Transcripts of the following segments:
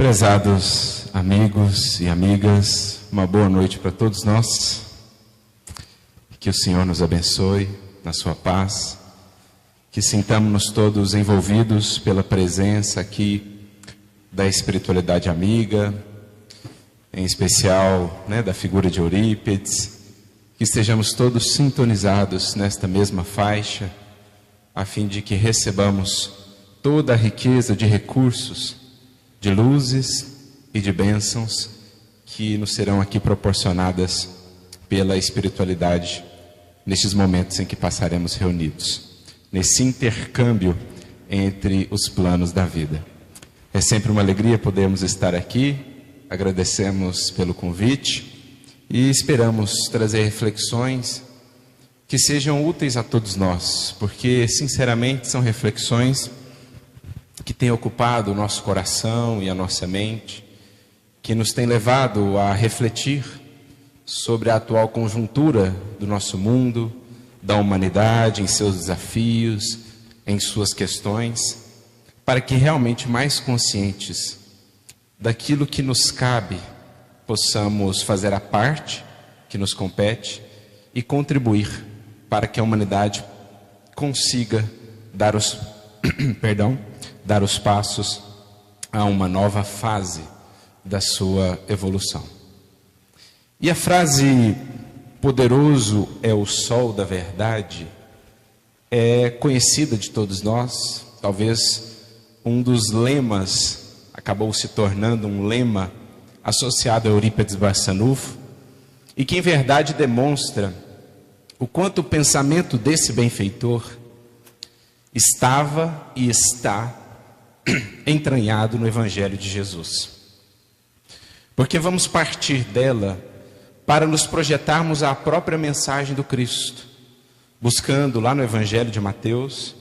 Prezados amigos e amigas, uma boa noite para todos nós. Que o Senhor nos abençoe na sua paz, que sintamos-nos todos envolvidos pela presença aqui da espiritualidade amiga, em especial, da figura de Eurípides, que estejamos todos sintonizados nesta mesma faixa, a fim de que recebamos toda a riqueza de recursos, de luzes e de bênçãos que nos serão aqui proporcionadas pela espiritualidade nestes momentos em que passaremos reunidos, nesse intercâmbio entre os planos da vida. É sempre uma alegria podermos estar aqui, agradecemos pelo convite e esperamos trazer reflexões que sejam úteis a todos nós, porque sinceramente são reflexões que têm ocupado o nosso coração e a nossa mente, que nos têm levado a refletir sobre a atual conjuntura do nosso mundo, da humanidade, em seus desafios, em suas questões, para que realmente mais conscientes daquilo que nos cabe, possamos fazer a parte que nos compete e contribuir para que a humanidade consiga dar os passos a uma nova fase da sua evolução. E a frase "poderoso é o sol da verdade" é conhecida de todos nós, talvez um dos lemas, acabou se tornando um lema associado a Eurípides Barçanufo, e que em verdade demonstra o quanto o pensamento desse benfeitor estava e está entranhado no Evangelho de Jesus. Porque vamos partir dela para nos projetarmos à própria mensagem do Cristo, buscando lá no Evangelho de Mateus,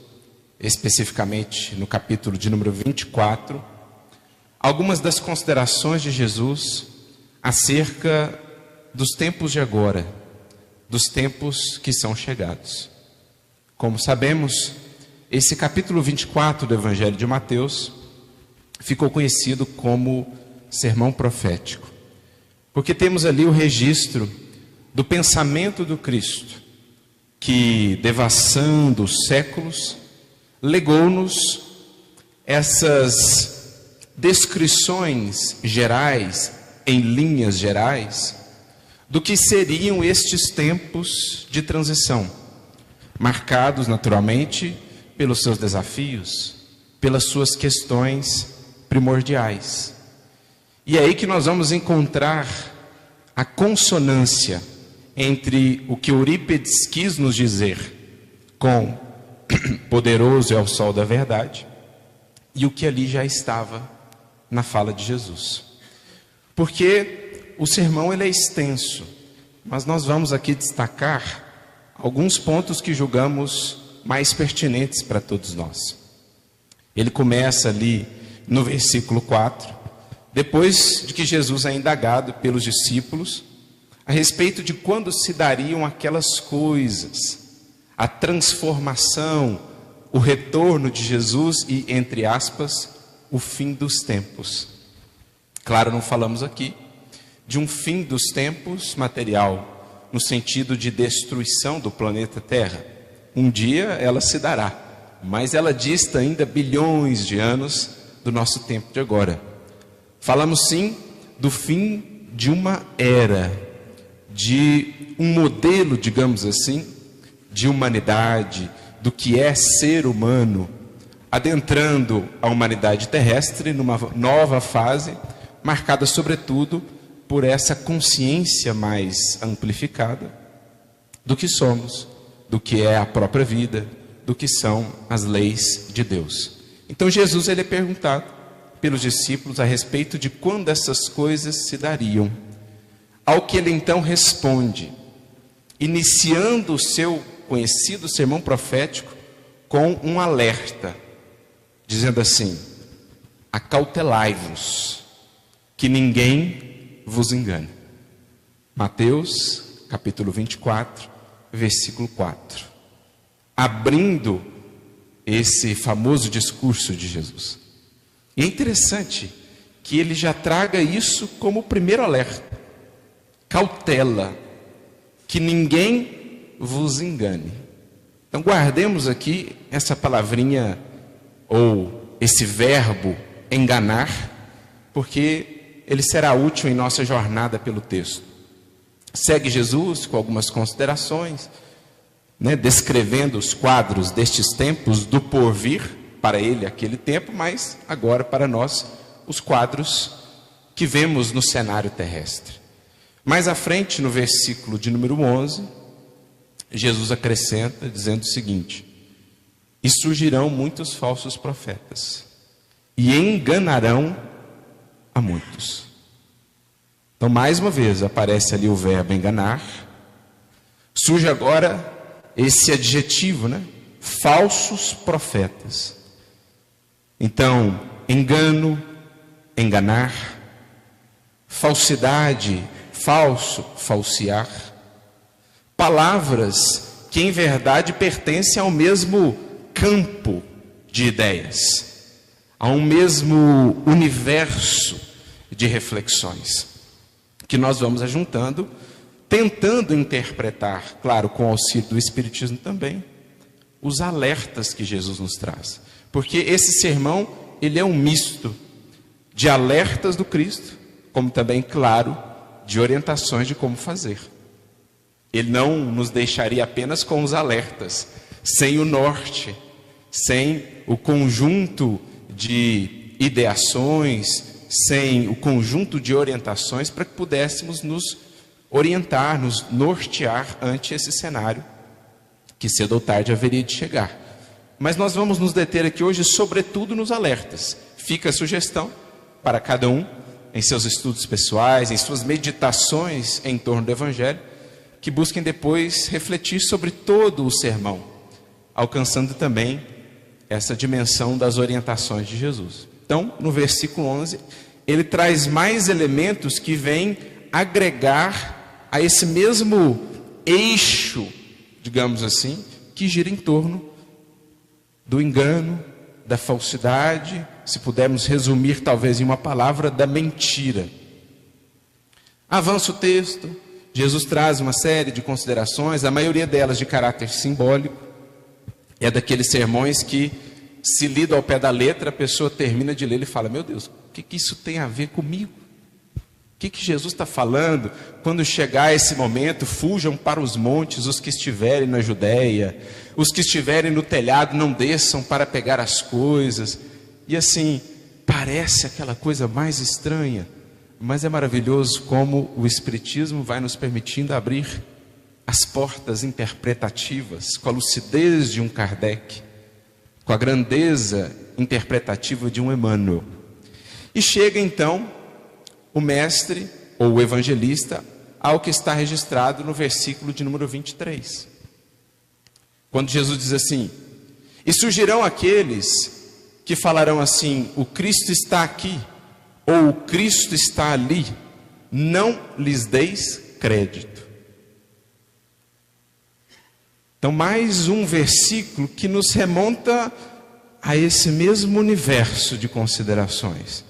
especificamente no capítulo de número 24, algumas das considerações de Jesus acerca dos tempos de agora, dos tempos que são chegados. Como sabemos, esse capítulo 24 do Evangelho de Mateus ficou conhecido como sermão profético, porque temos ali o registro do pensamento do Cristo, que, devassando os séculos, legou-nos essas descrições gerais, em linhas gerais, do que seriam estes tempos de transição, marcados naturalmente pelos seus desafios, pelas suas questões primordiais. E é aí que nós vamos encontrar a consonância entre o que Eurípides quis nos dizer com "poderoso é o sol da verdade" e o que ali já estava na fala de Jesus. Porque o sermão ele é extenso, mas nós vamos aqui destacar alguns pontos que julgamos mais pertinentes para todos nós. Ele começa ali no versículo 4, depois de que Jesus é indagado pelos discípulos a respeito de quando se dariam aquelas coisas, a transformação, o retorno de Jesus e, entre aspas, o fim dos tempos. Claro, não falamos aqui de um fim dos tempos material, no sentido de destruição do planeta Terra. Um dia ela se dará, mas ela dista ainda bilhões de anos do nosso tempo de agora. Falamos sim do fim de uma era, de um modelo, digamos assim, de humanidade, do que é ser humano, adentrando a humanidade terrestre numa nova fase, marcada sobretudo por essa consciência mais amplificada do que somos, do que é a própria vida, do que são as leis de Deus. Então Jesus ele é perguntado pelos discípulos a respeito de quando essas coisas se dariam, ao que ele então responde, iniciando o seu conhecido sermão profético com um alerta, dizendo assim: acautelai-vos, que ninguém vos engane. Mateus capítulo 24, versículo 4. Abrindo esse famoso discurso de Jesus. E é interessante que ele já traga isso como o primeiro alerta. Cautela, que ninguém vos engane. Então guardemos aqui essa palavrinha, ou esse verbo, enganar, porque ele será útil em nossa jornada pelo texto. Segue Jesus com algumas considerações, descrevendo os quadros destes tempos do porvir, para ele aquele tempo, mas agora para nós os quadros que vemos no cenário terrestre. Mais à frente, no versículo de número 11, Jesus acrescenta dizendo o seguinte: e surgirão muitos falsos profetas, e enganarão a muitos. Então, mais uma vez, aparece ali o verbo enganar. Surge agora esse adjetivo, falsos profetas. Então, engano, enganar, falsidade, falso, falsear. Palavras que em verdade pertencem ao mesmo campo de ideias, a um mesmo universo de reflexões, que nós vamos ajuntando, tentando interpretar, claro, com o auxílio do Espiritismo também, os alertas que Jesus nos traz. Porque esse sermão, ele é um misto de alertas do Cristo, como também, claro, de orientações de como fazer. Ele não nos deixaria apenas com os alertas, sem o norte, sem o conjunto de ideações, sem o conjunto de orientações para que pudéssemos nos orientar, nos nortear ante esse cenário que cedo ou tarde haveria de chegar. Mas nós vamos nos deter aqui hoje sobretudo nos alertas. Fica a sugestão para cada um, em seus estudos pessoais, em suas meditações em torno do Evangelho, que busquem depois refletir sobre todo o sermão, alcançando também essa dimensão das orientações de Jesus. Então, no versículo 11, ele traz mais elementos que vêm agregar a esse mesmo eixo, digamos assim, que gira em torno do engano, da falsidade, se pudermos resumir talvez em uma palavra, da mentira. Avança o texto, Jesus traz uma série de considerações, a maioria delas de caráter simbólico. É daqueles sermões que, se lido ao pé da letra, a pessoa termina de ler e fala: meu Deus, o que isso tem a ver comigo? O que Jesus está falando? Quando chegar esse momento, fujam para os montes os que estiverem na Judéia, os que estiverem no telhado não desçam para pegar as coisas. E assim, parece aquela coisa mais estranha, mas é maravilhoso como o Espiritismo vai nos permitindo abrir as portas interpretativas, com a lucidez de um Kardec, com a grandeza interpretativa de um Emmanuel. E chega então o mestre, ou o evangelista, ao que está registrado no versículo de número 23. Quando Jesus diz assim: e surgirão aqueles que falarão assim: o Cristo está aqui, ou o Cristo está ali, não lhes deis crédito. Então, mais um versículo que nos remonta a esse mesmo universo de considerações.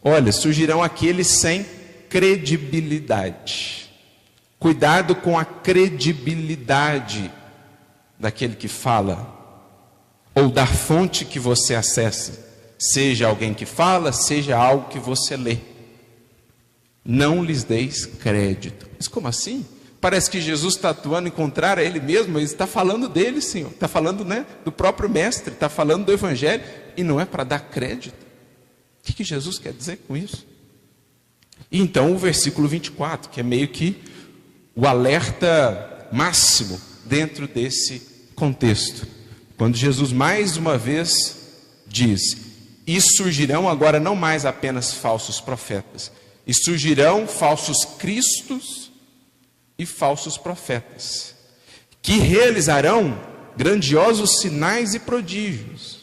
Olha, surgirão aqueles sem credibilidade. Cuidado com a credibilidade daquele que fala, ou da fonte que você acessa. Seja alguém que fala, seja algo que você lê. Não lhes deis crédito. Mas como assim? Parece que Jesus está atuando em contrário a ele mesmo. Ele está falando dele, Senhor. Está falando, do próprio mestre. Está falando do Evangelho. E não é para dar crédito. O que Jesus quer dizer com isso? E então o versículo 24, que é meio que o alerta máximo dentro desse contexto. Quando Jesus mais uma vez diz: e surgirão agora não mais apenas falsos profetas, e surgirão falsos cristos e falsos profetas, que realizarão grandiosos sinais e prodígios,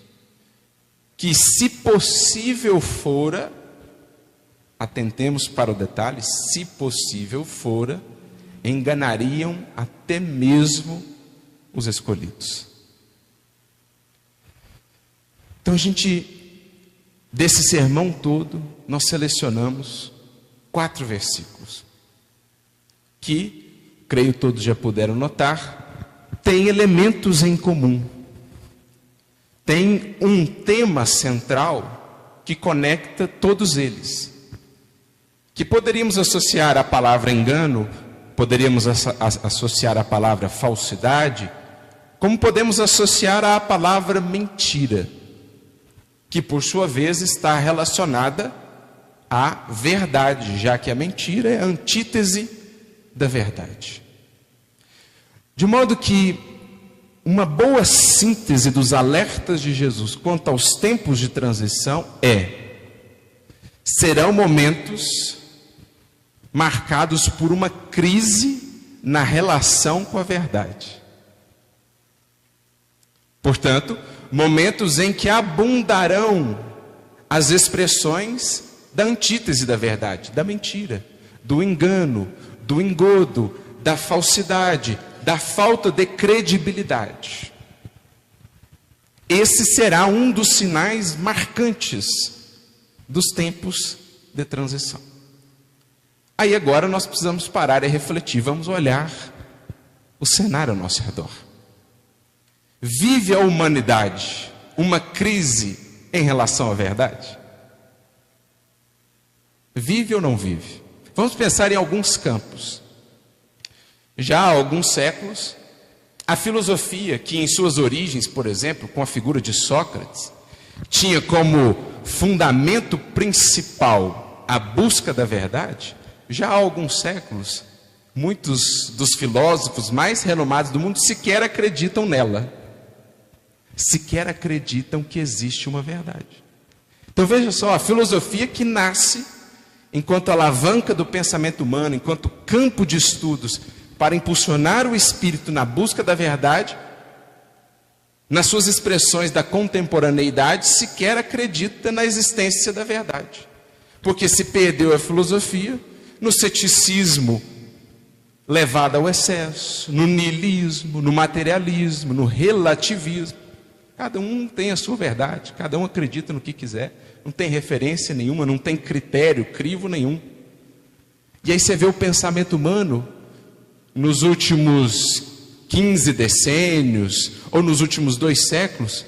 que, se possível fora, atentemos para o detalhe, se possível fora, enganariam até mesmo os escolhidos. Então a gente desse sermão todo, nós selecionamos 4 versículos, que, creio todos já puderam notar, têm elementos em comum. Tem um tema central que conecta todos eles, que poderíamos associar à palavra engano, poderíamos associar à palavra falsidade, como podemos associar à palavra mentira, que por sua vez está relacionada à verdade, já que a mentira é a antítese da verdade. De modo que uma boa síntese dos alertas de Jesus quanto aos tempos de transição serão momentos marcados por uma crise na relação com a verdade. Portanto, momentos em que abundarão as expressões da antítese da verdade, da mentira, do engano, do engodo, da falsidade, da falta de credibilidade. Esse será um dos sinais marcantes dos tempos de transição. Aí agora nós precisamos parar e refletir, vamos olhar o cenário ao nosso redor. Vive a humanidade uma crise em relação à verdade? Vive ou não vive? Vamos pensar em alguns campos. Já há alguns séculos, a filosofia, que em suas origens, por exemplo, com a figura de Sócrates, tinha como fundamento principal a busca da verdade, já há alguns séculos, muitos dos filósofos mais renomados do mundo sequer acreditam nela. Sequer acreditam que existe uma verdade. Então veja só, a filosofia que nasce enquanto alavanca do pensamento humano, enquanto campo de estudos para impulsionar o espírito na busca da verdade, nas suas expressões da contemporaneidade, sequer acredita na existência da verdade. Porque se perdeu a filosofia no ceticismo levado ao excesso, no niilismo, no materialismo, no relativismo. Cada um tem a sua verdade, cada um acredita no que quiser, não tem referência nenhuma, não tem critério, crivo nenhum. E aí você vê o pensamento humano nos últimos 15 decênios, ou nos últimos 2 séculos,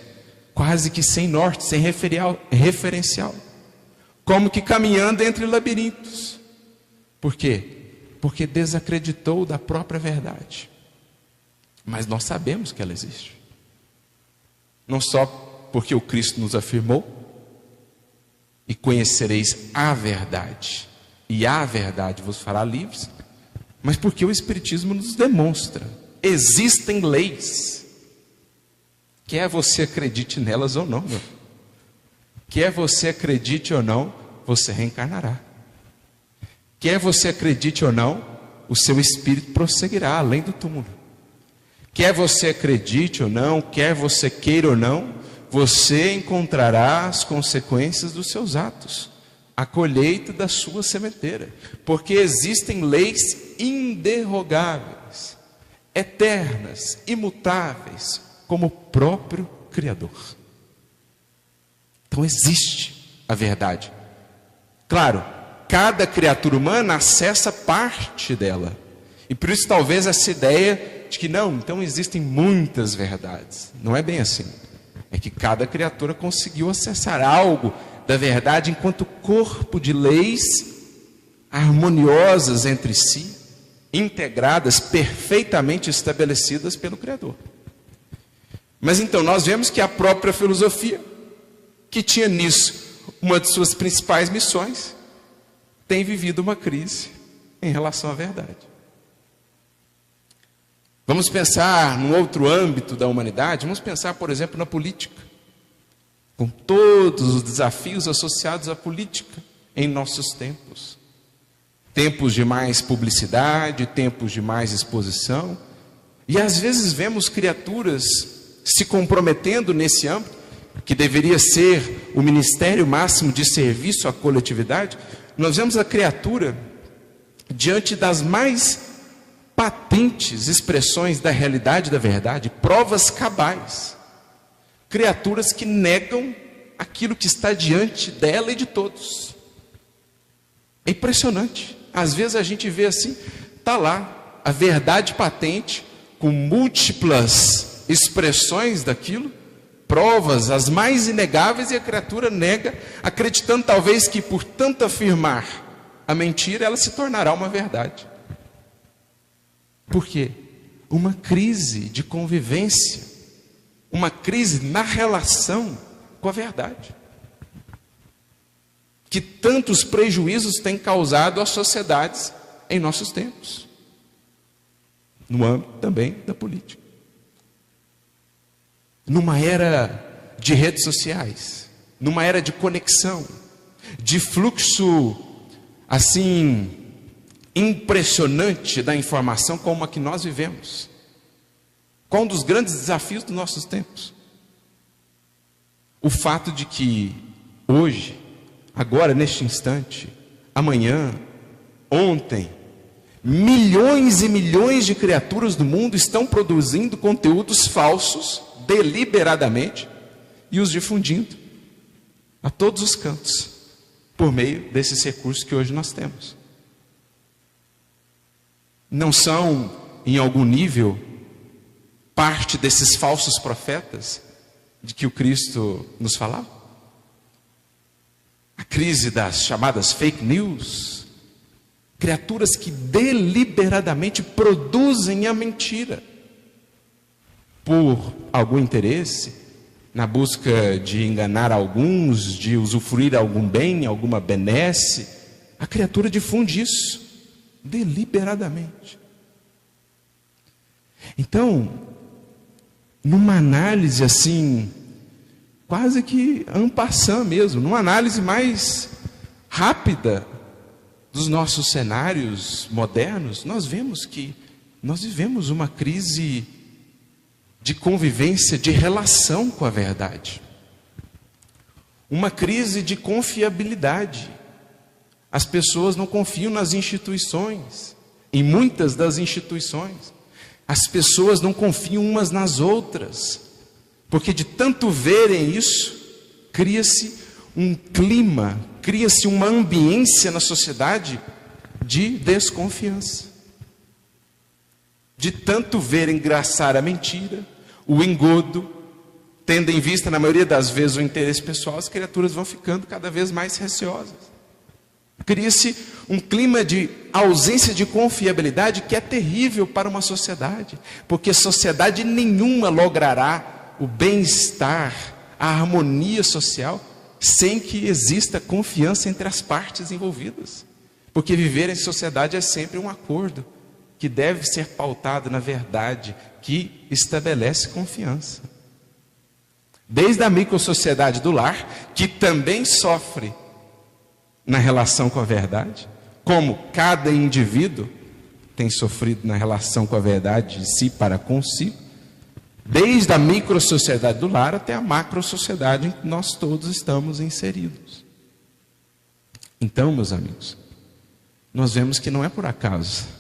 quase que sem norte, sem referencial. Como que caminhando entre labirintos. Por quê? Porque desacreditou da própria verdade. Mas nós sabemos que ela existe. Não só porque o Cristo nos afirmou, e conhecereis a verdade, e a verdade vos fará livres, mas porque o Espiritismo nos demonstra, existem leis, quer você acredite nelas ou não, meu. Quer você acredite ou não, você reencarnará. Quer você acredite ou não, o seu espírito prosseguirá além do túmulo. Quer você acredite ou não, quer você queira ou não, você encontrará as consequências dos seus atos, a colheita da sua sementeira, porque existem leis inderrogáveis, eternas, imutáveis, como o próprio Criador. Então existe a verdade. Claro, cada criatura humana acessa parte dela, e por isso talvez essa ideia de que não, então existem muitas verdades. Não é bem assim. É que cada criatura conseguiu acessar algo da verdade enquanto corpo de leis harmoniosas entre si, integradas, perfeitamente estabelecidas pelo Criador. Mas então nós vemos que a própria filosofia, que tinha nisso uma de suas principais missões, tem vivido uma crise em relação à verdade. Vamos pensar num outro âmbito da humanidade, vamos pensar, por exemplo, na política, com todos os desafios associados à política em nossos tempos. Tempos de mais publicidade, tempos de mais exposição, e às vezes vemos criaturas se comprometendo nesse âmbito, que deveria ser o ministério máximo de serviço à coletividade. Nós vemos a criatura diante das mais patentes expressões da realidade da verdade, provas cabais, criaturas que negam aquilo que está diante dela e de todos. É impressionante. Às vezes a gente vê assim, está lá a verdade patente, com múltiplas expressões daquilo, provas as mais inegáveis, e a criatura nega, acreditando talvez que por tanto afirmar a mentira, ela se tornará uma verdade. Por quê? Uma crise de convivência, uma crise na relação com a verdade, que tantos prejuízos tem causado às sociedades em nossos tempos, no âmbito também da política. Numa era de redes sociais, numa era de conexão, de fluxo assim impressionante da informação como a que nós vivemos. Qual um dos grandes desafios dos nossos tempos? O fato de que hoje, agora, neste instante, amanhã, ontem, milhões e milhões de criaturas do mundo estão produzindo conteúdos falsos deliberadamente e os difundindo a todos os cantos por meio desses recursos que hoje nós temos. Não são, em algum nível, parte desses falsos profetas de que o Cristo nos falava? A crise das chamadas fake news, criaturas que deliberadamente produzem a mentira por algum interesse, na busca de enganar alguns, de usufruir algum bem, alguma benesse. A criatura difunde isso deliberadamente. Então, numa análise assim, quase que en passant mesmo, numa análise mais rápida dos nossos cenários modernos, nós vemos que nós vivemos uma crise de convivência, de relação com a verdade. Uma crise de confiabilidade. As pessoas não confiam nas instituições, em muitas das instituições. As pessoas não confiam umas nas outras, porque de tanto verem isso, cria-se um clima, cria-se uma ambiência na sociedade de desconfiança. De tanto verem engraçar a mentira, o engodo, tendo em vista, na maioria das vezes, o interesse pessoal, as criaturas vão ficando cada vez mais receosas. Cria-se um clima de ausência de confiabilidade que é terrível para uma sociedade, porque sociedade nenhuma logrará o bem-estar, a harmonia social, sem que exista confiança entre as partes envolvidas. Porque viver em sociedade é sempre um acordo, que deve ser pautado na verdade, que estabelece confiança. Desde a microsociedade do lar, que também sofre na relação com a verdade, como cada indivíduo tem sofrido na relação com a verdade de si para consigo, desde a microsociedade do lar até a macrosociedade em que nós todos estamos inseridos. Então, meus amigos, nós vemos que não é por acaso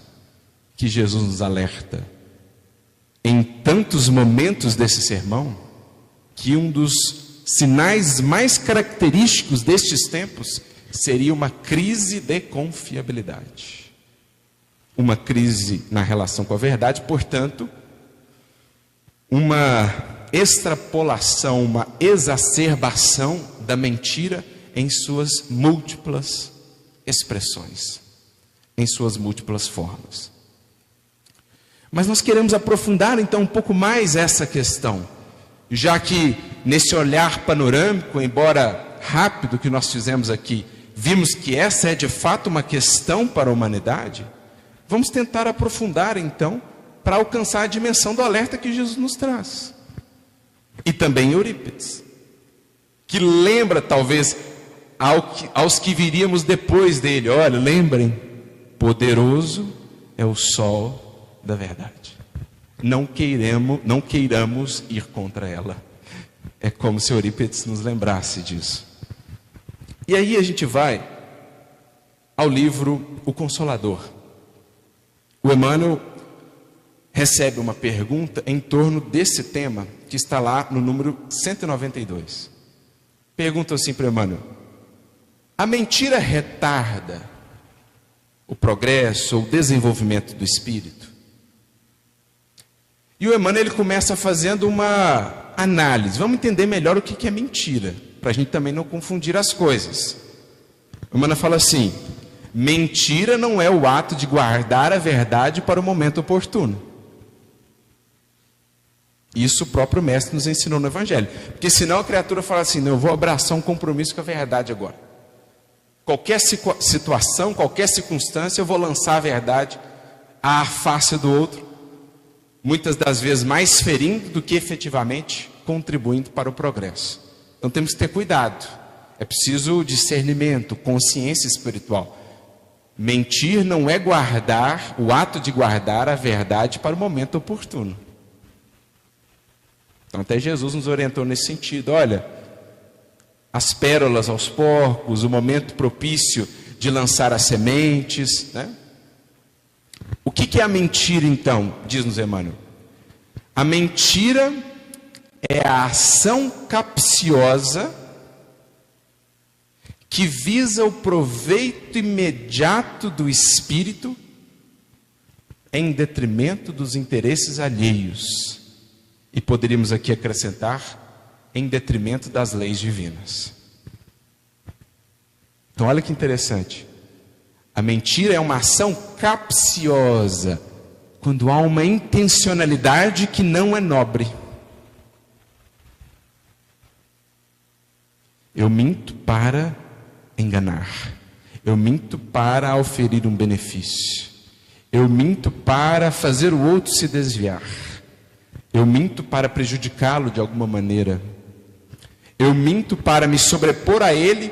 que Jesus nos alerta em tantos momentos desse sermão, que um dos sinais mais característicos destes tempos seria uma crise de confiabilidade. Uma crise na relação com a verdade, portanto, uma extrapolação, uma exacerbação da mentira em suas múltiplas expressões, em suas múltiplas formas. Mas nós queremos aprofundar então um pouco mais essa questão, já que nesse olhar panorâmico, embora rápido que nós fizemos aqui, vimos que essa é de fato uma questão para a humanidade. Vamos tentar aprofundar então, para alcançar a dimensão do alerta que Jesus nos traz. E também Eurípides, que lembra talvez aos que viríamos depois dele: olha, lembrem, poderoso é o sol da verdade. Não queiramos ir contra ela. É como se Eurípides nos lembrasse disso. E aí a gente vai ao livro O Consolador. O Emmanuel recebe uma pergunta em torno desse tema, que está lá no número 192. perguntam assim para Emmanuel: a mentira retarda o progresso ou o desenvolvimento do espírito? E o Emmanuel ele começa fazendo uma análise. Vamos entender melhor o que é mentira, para a gente também não confundir as coisas. O Emmanuel fala assim: mentira não é o ato de guardar a verdade para o momento oportuno. Isso o próprio mestre nos ensinou no Evangelho. Porque senão a criatura fala assim: não, eu vou abraçar um compromisso com a verdade agora. Qualquer situação, qualquer circunstância, eu vou lançar a verdade à face do outro, muitas das vezes mais ferindo do que efetivamente contribuindo para o progresso. Então temos que ter cuidado. É preciso discernimento, consciência espiritual. Mentir não é guardar, o ato de guardar a verdade para o momento oportuno. Então até Jesus nos orientou nesse sentido. Olha, as pérolas aos porcos, o momento propício de lançar as sementes, né? O que é a mentira então? Diz-nos Emmanuel: a mentira é a ação capciosa que visa o proveito imediato do espírito em detrimento dos interesses alheios. E poderíamos aqui acrescentar: em detrimento das leis divinas. Então olha que interessante. A mentira é uma ação capciosa, quando há uma intencionalidade que não é nobre. Eu minto para enganar. Eu minto para oferir um benefício. Eu minto para fazer o outro se desviar. Eu minto para prejudicá-lo de alguma maneira. Eu minto para me sobrepor a ele,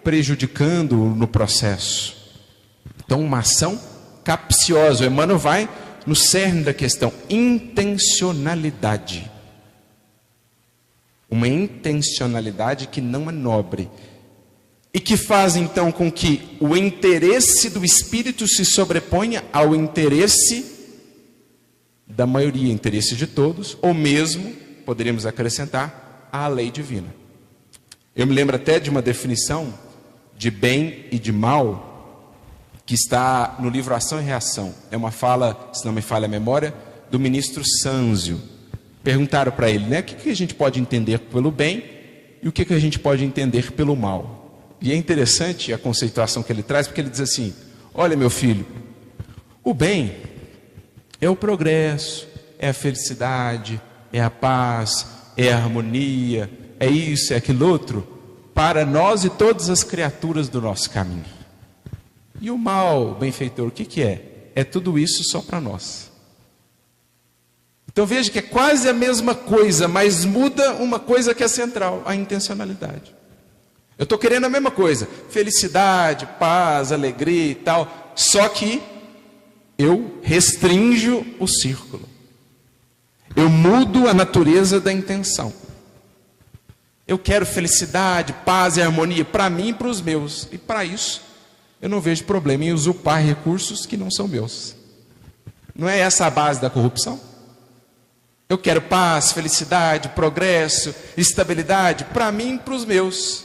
prejudicando-o no processo. Então, uma ação capciosa. O Emmanuel vai no cerne da questão: intencionalidade. Uma intencionalidade que não é nobre. E que faz então com que o interesse do espírito se sobreponha ao interesse da maioria, interesse de todos, ou mesmo, poderíamos acrescentar, à lei divina. Eu me lembro até de uma definição de bem e de mal, que está no livro Ação e Reação. É uma fala, se não me falha a memória, do ministro Sânzio. Perguntaram para ele, né, o que a gente pode entender pelo bem e o que a gente pode entender pelo mal. E é interessante a conceituação que ele traz, porque ele diz assim: olha, meu filho, o bem é o progresso, é a felicidade, é a paz, é a harmonia, é isso, é aquilo outro, para nós e todas as criaturas do nosso caminho. E o mal, benfeitor, o que é? É tudo isso só para nós. Então veja que é quase a mesma coisa, mas muda uma coisa que é central: a intencionalidade. Eu estou querendo a mesma coisa, felicidade, paz, alegria e tal, só que eu restringo o círculo. Eu mudo a natureza da intenção. Eu quero felicidade, paz e harmonia para mim e para os meus. E para isso, eu não vejo problema em usurpar recursos que não são meus. Não é essa a base da corrupção? Eu quero paz, felicidade, progresso, estabilidade para mim e para os meus.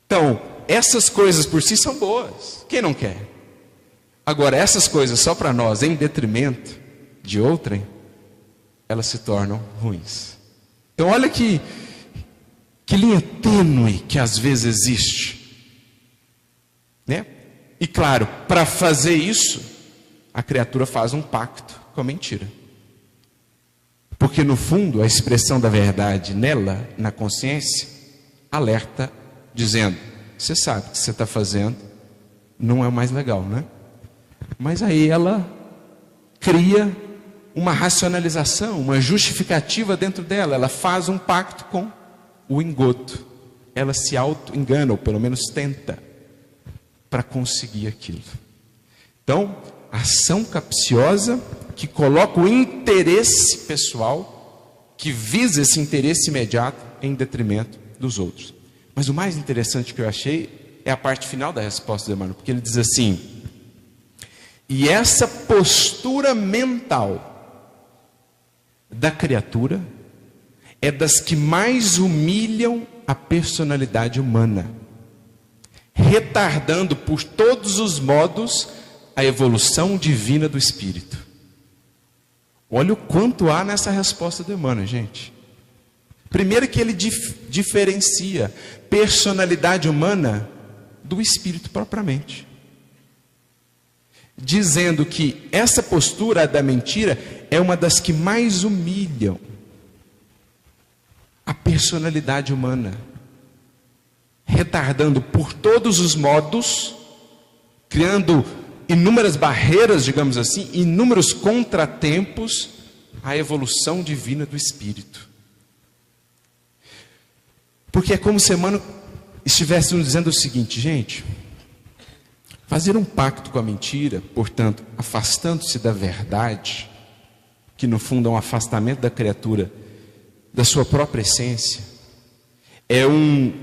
Então, essas coisas por si são boas. Quem não quer? Agora, essas coisas só para nós, em detrimento de outrem, elas se tornam ruins. Então, olha que linha tênue que às vezes existe, né? E claro, para fazer isso, a criatura faz um pacto com a mentira. Porque no fundo, a expressão da verdade nela, na consciência, alerta, dizendo: você sabe que você está fazendo não é o mais legal, né? Mas aí ela cria uma racionalização, uma justificativa dentro dela. Ela faz um pacto com o engodo. Ela se auto-engana, ou pelo menos tenta, para conseguir aquilo. Então, ação capciosa que coloca o interesse pessoal, que visa esse interesse imediato em detrimento dos outros. Mas o mais interessante que eu achei é a parte final da resposta do Emmanuel, porque ele diz assim: e essa postura mental da criatura é das que mais humilham a personalidade humana, retardando por todos os modos a evolução divina do espírito. Olha o quanto há nessa resposta do Emmanuel, gente. Primeiro que ele diferencia personalidade humana do espírito propriamente, dizendo que essa postura da mentira é uma das que mais humilham a personalidade humana, retardando por todos os modos, criando inúmeras barreiras, digamos assim, inúmeros contratempos à evolução divina do espírito. Porque é como se Emmanuel estivesse nos dizendo o seguinte: gente, fazer um pacto com a mentira, portanto, afastando-se da verdade, que no fundo é um afastamento da criatura da sua própria essência, é um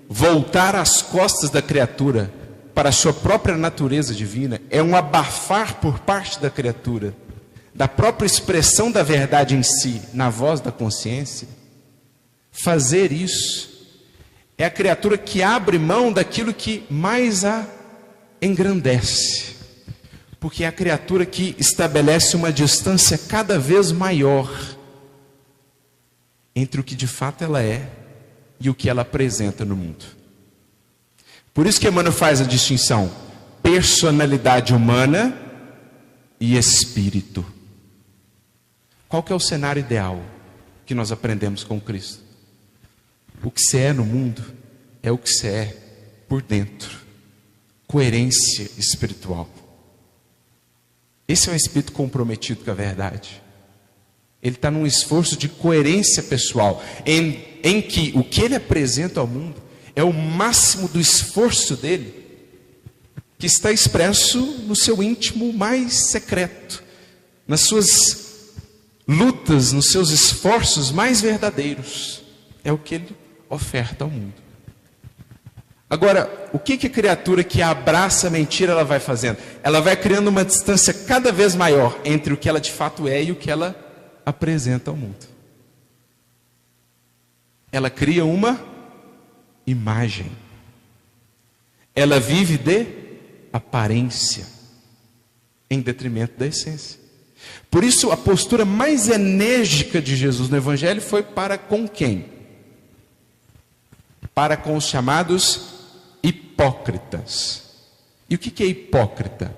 voltar as costas da criatura para a sua própria natureza divina, é um abafar por parte da criatura da própria expressão da verdade em si, na voz da consciência. Fazer isso é a criatura que abre mão daquilo que mais a engrandece, porque é a criatura que estabelece uma distância cada vez maior entre o que de fato ela é e o que ela apresenta no mundo. Por isso que Emmanuel faz a distinção: personalidade humana e espírito. Qual que é o cenário ideal que nós aprendemos com Cristo? O que você é no mundo é o que você é por dentro. Coerência espiritual. Esse é um espírito comprometido com a verdade. Ele está num esforço de coerência pessoal, em que o que ele apresenta ao mundo é o máximo do esforço dele, que está expresso no seu íntimo mais secreto, nas suas lutas, nos seus esforços mais verdadeiros. É o que ele oferta ao mundo. Agora, o que a criatura que abraça a mentira ela vai fazendo? Ela vai criando uma distância cada vez maior entre o que ela de fato é e o que ela apresenta ao mundo. Ela cria uma imagem. Ela vive de aparência, em detrimento da essência. Por isso, a postura mais enérgica de Jesus no Evangelho foi para com quem? Para com os chamados hipócritas. E o que é hipócrita?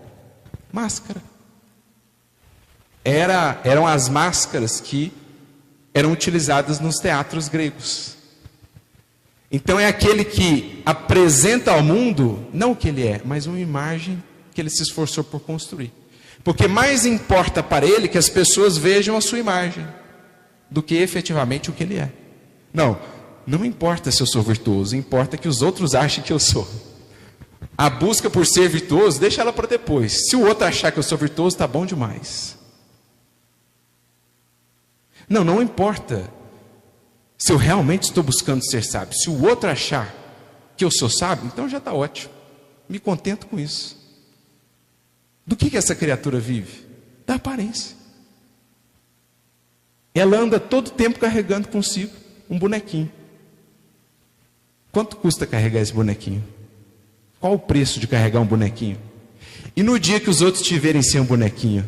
Máscara. Eram as máscaras que eram utilizadas nos teatros gregos. Então é aquele que apresenta ao mundo, não o que ele é, mas uma imagem que ele se esforçou por construir. Porque mais importa para ele que as pessoas vejam a sua imagem, do que efetivamente o que ele é. Não importa se eu sou virtuoso, importa que os outros achem que eu sou. A busca por ser virtuoso, deixa ela para depois. Se o outro achar que eu sou virtuoso, está bom demais. Não importa se eu realmente estou buscando ser sábio. Se o outro achar que eu sou sábio, então já está ótimo. Me contento com isso. Do que essa criatura vive? Da aparência. Ela anda todo o tempo carregando consigo um bonequinho. Quanto custa carregar esse bonequinho? Qual o preço de carregar um bonequinho? E no dia que os outros te verem sem um bonequinho?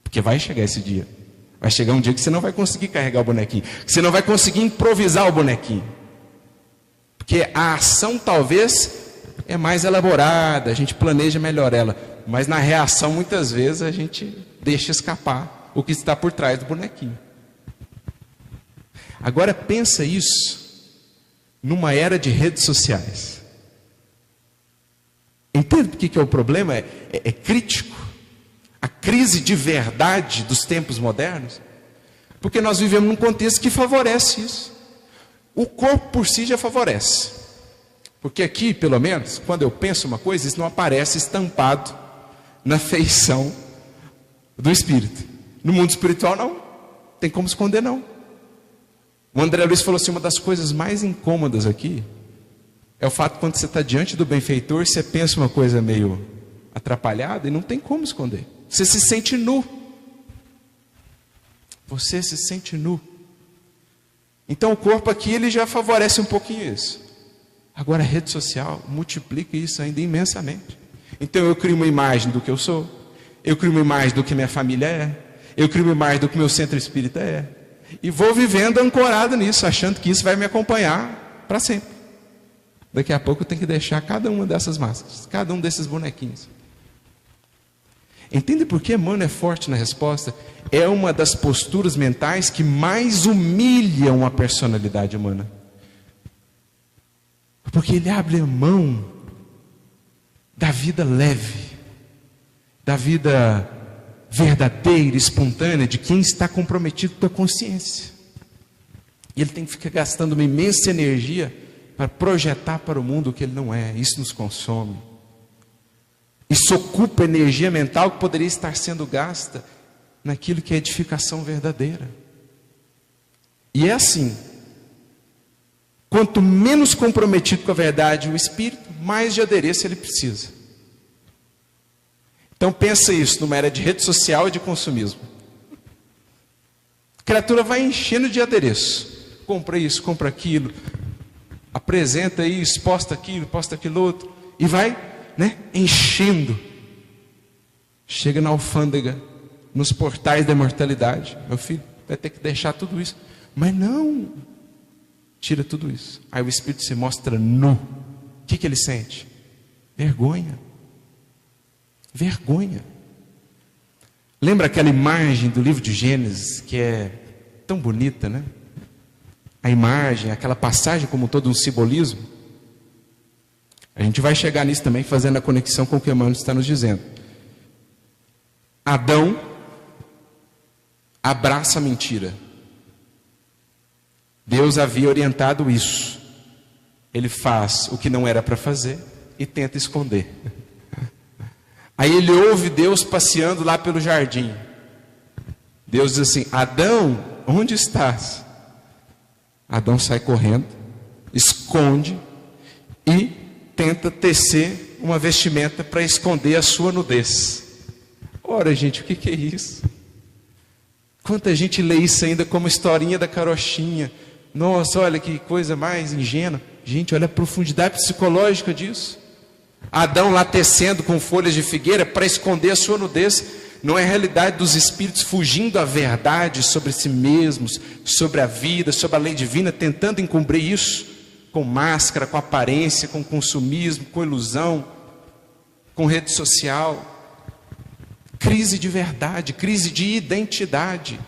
Porque vai chegar esse dia. Vai chegar um dia que você não vai conseguir carregar o bonequinho, que você não vai conseguir improvisar o bonequinho. Porque a ação talvez é mais elaborada, a gente planeja melhor ela, mas na reação muitas vezes a gente deixa escapar o que está por trás do bonequinho. Agora pensa isso numa era de redes sociais. Entende o que é o problema? É crítico. A crise de verdade dos tempos modernos, porque nós vivemos num contexto que favorece isso. O corpo por si já favorece, porque aqui, pelo menos, quando eu penso uma coisa, isso não aparece estampado na feição do espírito. No mundo espiritual não tem como esconder, não. O André Luiz falou assim: uma das coisas mais incômodas aqui é o fato que quando você está diante do benfeitor, você pensa uma coisa meio atrapalhada e não tem como esconder. Você se sente nu. Você se sente nu. Então o corpo aqui ele já favorece um pouquinho isso. Agora a rede social multiplica isso ainda imensamente. Então eu crio uma imagem do que eu sou, eu crio uma imagem do que minha família é, eu crio uma imagem do que meu centro espírita é, e vou vivendo ancorado nisso, achando que isso vai me acompanhar para sempre. Daqui a pouco eu tenho que deixar cada uma dessas máscaras, cada um desses bonequinhos. Entende por que Emmanuel é forte na resposta? É uma das posturas mentais que mais humilham a personalidade humana. Porque ele abre a mão da vida leve, da vida verdadeira, espontânea, de quem está comprometido com a consciência. E ele tem que ficar gastando uma imensa energia para projetar para o mundo o que ele não é. Isso nos consome. Isso ocupa energia mental que poderia estar sendo gasta naquilo que é edificação verdadeira. E é assim. Quanto menos comprometido com a verdade o espírito, mais de adereço ele precisa. Então pensa isso numa era de rede social e de consumismo. A criatura vai enchendo de adereço. Compra isso, compra aquilo. Apresenta isso, posta aquilo outro. E vai, enchendo. Chega na alfândega, nos portais da imortalidade. Meu filho vai ter que deixar tudo isso. Mas não. Tira tudo isso. Aí o espírito se mostra nu. O que ele sente? Vergonha. Vergonha. Lembra aquela imagem do livro de Gênesis, que é tão bonita, né? A imagem, aquela passagem como todo um simbolismo. A gente vai chegar nisso também, fazendo a conexão com o que Emmanuel está nos dizendo. Adão abraça a mentira. Deus havia orientado isso. Ele faz o que não era para fazer e tenta esconder. Aí ele ouve Deus passeando lá pelo jardim. Deus diz assim: Adão, onde estás? Adão sai correndo, esconde e tenta tecer uma vestimenta para esconder a sua nudez. Ora, gente, o que é isso? Quanta gente lê isso ainda como historinha da carochinha. Nossa, olha que coisa mais ingênua. Gente, olha a profundidade psicológica disso. Adão lá tecendo com folhas de figueira para esconder a sua nudez. Não é a realidade dos espíritos fugindo à verdade sobre si mesmos, sobre a vida, sobre a lei divina, tentando encobrir isso com máscara, com aparência, com consumismo, com ilusão, com rede social. Crise de verdade, crise de identidade.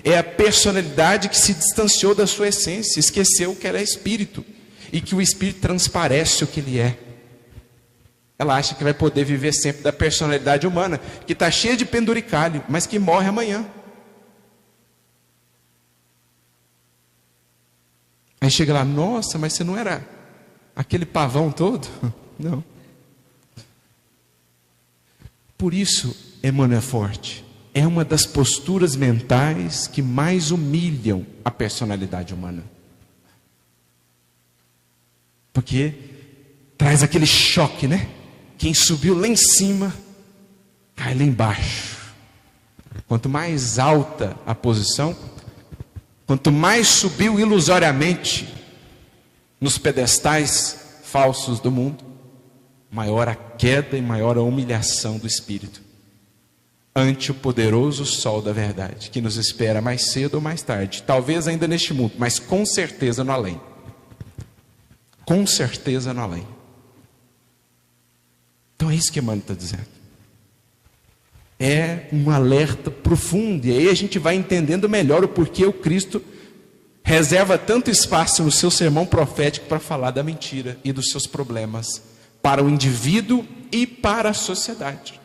É a personalidade que se distanciou da sua essência, esqueceu que ela é espírito e que o espírito transparece o que ele é. Ela acha que vai poder viver sempre da personalidade humana, que está cheia de penduricalho, mas que morre amanhã. Aí chega lá: nossa, mas você não era aquele pavão todo? Não. Por isso, Emmanuel é forte. É uma das posturas mentais que mais humilham a personalidade humana. Porque traz aquele choque, né? Quem subiu lá em cima, cai lá embaixo. Quanto mais alta a posição, quanto mais subiu ilusoriamente nos pedestais falsos do mundo, maior a queda e maior a humilhação do espírito ante o poderoso sol da verdade, que nos espera mais cedo ou mais tarde, talvez ainda neste mundo, mas com certeza no além. Com certeza no além. Então é isso que Emmanuel está dizendo. É um alerta profundo, e aí a gente vai entendendo melhor o porquê o Cristo reserva tanto espaço no seu sermão profético para falar da mentira e dos seus problemas para o indivíduo e para a sociedade.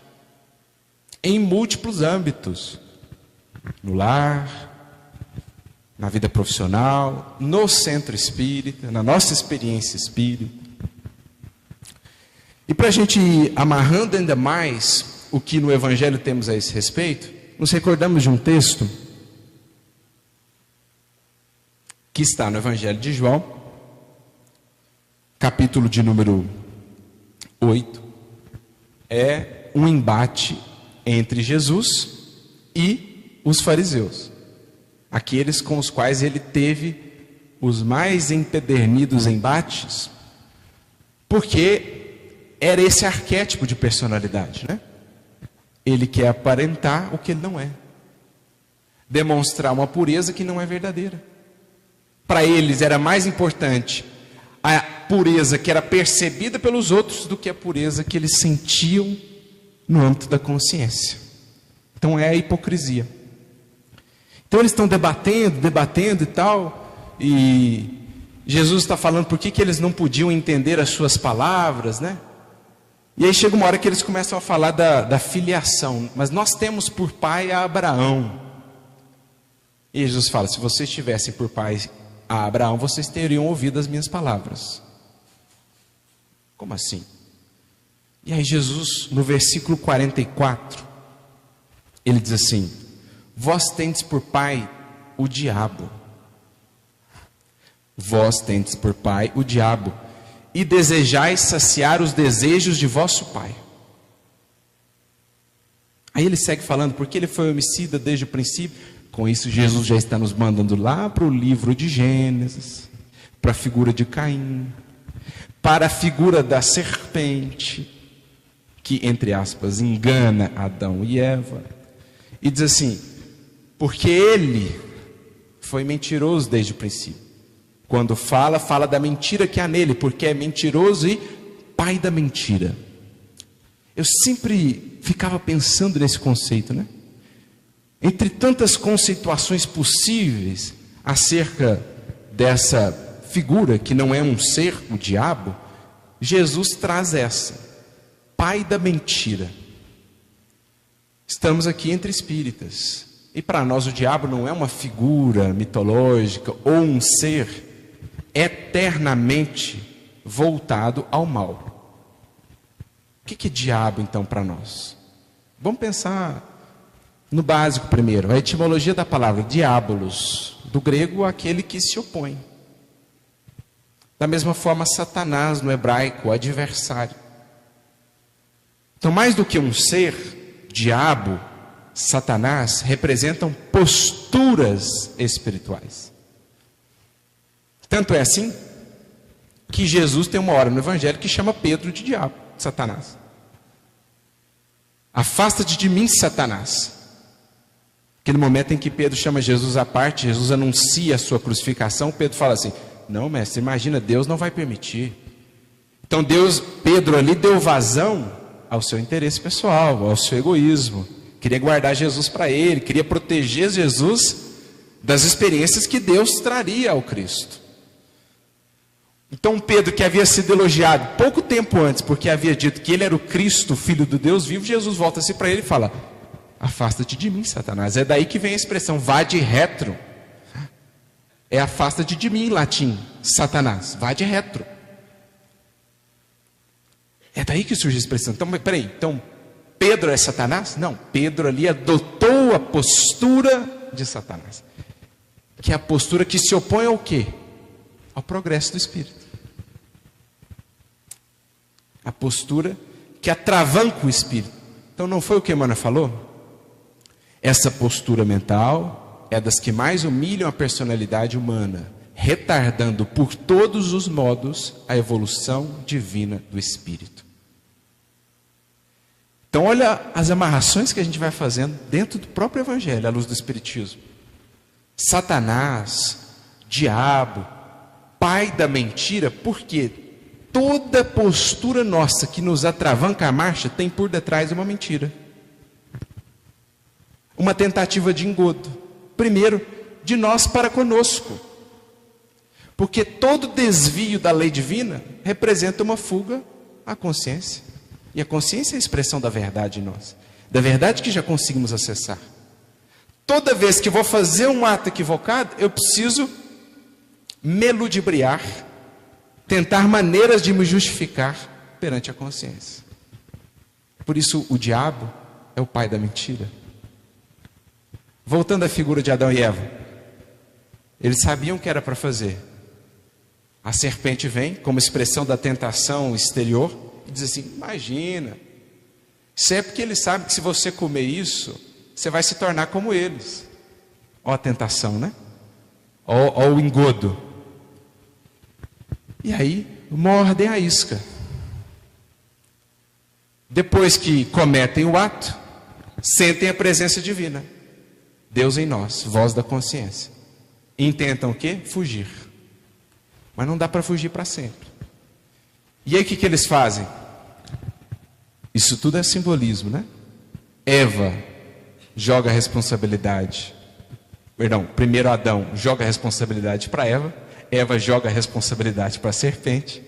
Em múltiplos âmbitos. No lar, na vida profissional, no centro espírita, na nossa experiência espírita. E para a gente ir amarrando ainda mais o que no Evangelho temos a esse respeito, nos recordamos de um texto que está no Evangelho de João, capítulo de número 8. É um embate entre Jesus e os fariseus, aqueles com os quais ele teve os mais empedernidos embates, porque era esse arquétipo de personalidade, né? Ele quer aparentar o que ele não é, demonstrar uma pureza que não é verdadeira. Para eles era mais importante a pureza que era percebida pelos outros do que a pureza que eles sentiam no âmbito da consciência. Então é a hipocrisia. Então eles estão debatendo e tal, e Jesus está falando por que eles não podiam entender as suas palavras, né? E aí chega uma hora que eles começam a falar da filiação. Mas nós temos por pai a Abraão. E Jesus fala, se vocês tivessem por pai a Abraão, vocês teriam ouvido as minhas palavras. Como assim? E aí Jesus, no versículo 44, ele diz assim: vós tendes por pai o diabo. Vós tendes por pai o diabo, e desejais saciar os desejos de vosso pai. Aí ele segue falando, porque ele foi homicida desde o princípio. Com isso Jesus já está nos mandando lá para o livro de Gênesis, para a figura de Caim, para a figura da serpente, que, entre aspas, engana Adão e Eva. E diz assim, porque ele foi mentiroso desde o princípio. Quando fala da mentira que há nele, porque é mentiroso e pai da mentira. Eu sempre ficava pensando nesse conceito, né? Entre tantas conceituações possíveis acerca dessa figura, que não é um ser, o diabo, Jesus traz essa, pai da mentira. Estamos aqui entre espíritas, e para nós o diabo não é uma figura mitológica ou um ser eternamente voltado ao mal. O que é diabo então para nós? Vamos pensar no básico primeiro, a etimologia da palavra diabolos, do grego aquele que se opõe. Da mesma forma Satanás no hebraico, o adversário. Então mais do que um ser, diabo, Satanás representam posturas espirituais. Tanto é assim que Jesus tem uma hora no Evangelho que chama Pedro de diabo, de Satanás. Afasta-te de mim, Satanás. Aquele momento em que Pedro chama Jesus à parte, Jesus anuncia a sua crucificação, Pedro fala assim, não mestre, imagina, Deus não vai permitir. Então Pedro ali deu vazão ao seu interesse pessoal, ao seu egoísmo. Queria guardar Jesus para ele, queria proteger Jesus das experiências que Deus traria ao Cristo. Então Pedro, que havia sido elogiado pouco tempo antes, porque havia dito que ele era o Cristo, filho do Deus vivo, Jesus volta-se para ele e fala, afasta-te de mim, Satanás. É daí que vem a expressão, vade retro. É afasta-te de mim em latim, Satanás, vade retro. É daí que surge a expressão. Então, peraí, então Pedro é Satanás? Não, Pedro ali adotou a postura de Satanás. Que é a postura que se opõe ao quê? Ao progresso do Espírito. A postura que atravanca o Espírito. Então não foi o que Emmanuel falou? Essa postura mental é das que mais humilham a personalidade humana, retardando por todos os modos a evolução divina do Espírito. Então olha as amarrações que a gente vai fazendo dentro do próprio Evangelho, à luz do Espiritismo. Satanás, diabo, pai da mentira, porque toda postura nossa que nos atravanca a marcha tem por detrás uma mentira. Uma tentativa de engodo. Primeiro, de nós para conosco. Porque todo desvio da lei divina representa uma fuga à consciência. E a consciência é a expressão da verdade em nós. Da verdade que já conseguimos acessar. Toda vez que vou fazer um ato equivocado, eu preciso me ludibriar, tentar maneiras de me justificar perante a consciência. Por isso o diabo é o pai da mentira. Voltando à figura de Adão e Eva, eles sabiam o que era para fazer. A serpente vem como expressão da tentação exterior e diz assim, imagina, isso é porque ele sabe que se você comer isso, você vai se tornar como eles. Ó a tentação, né? Ó o engodo. E aí mordem a isca. Depois que cometem o ato, sentem a presença divina. Deus em nós, voz da consciência. E intentam o quê? Fugir. Mas não dá para fugir para sempre. E aí o que eles fazem? Isso tudo é simbolismo, né? Eva joga a responsabilidade. Primeiro Adão joga a responsabilidade para Eva. Eva joga a responsabilidade para a serpente.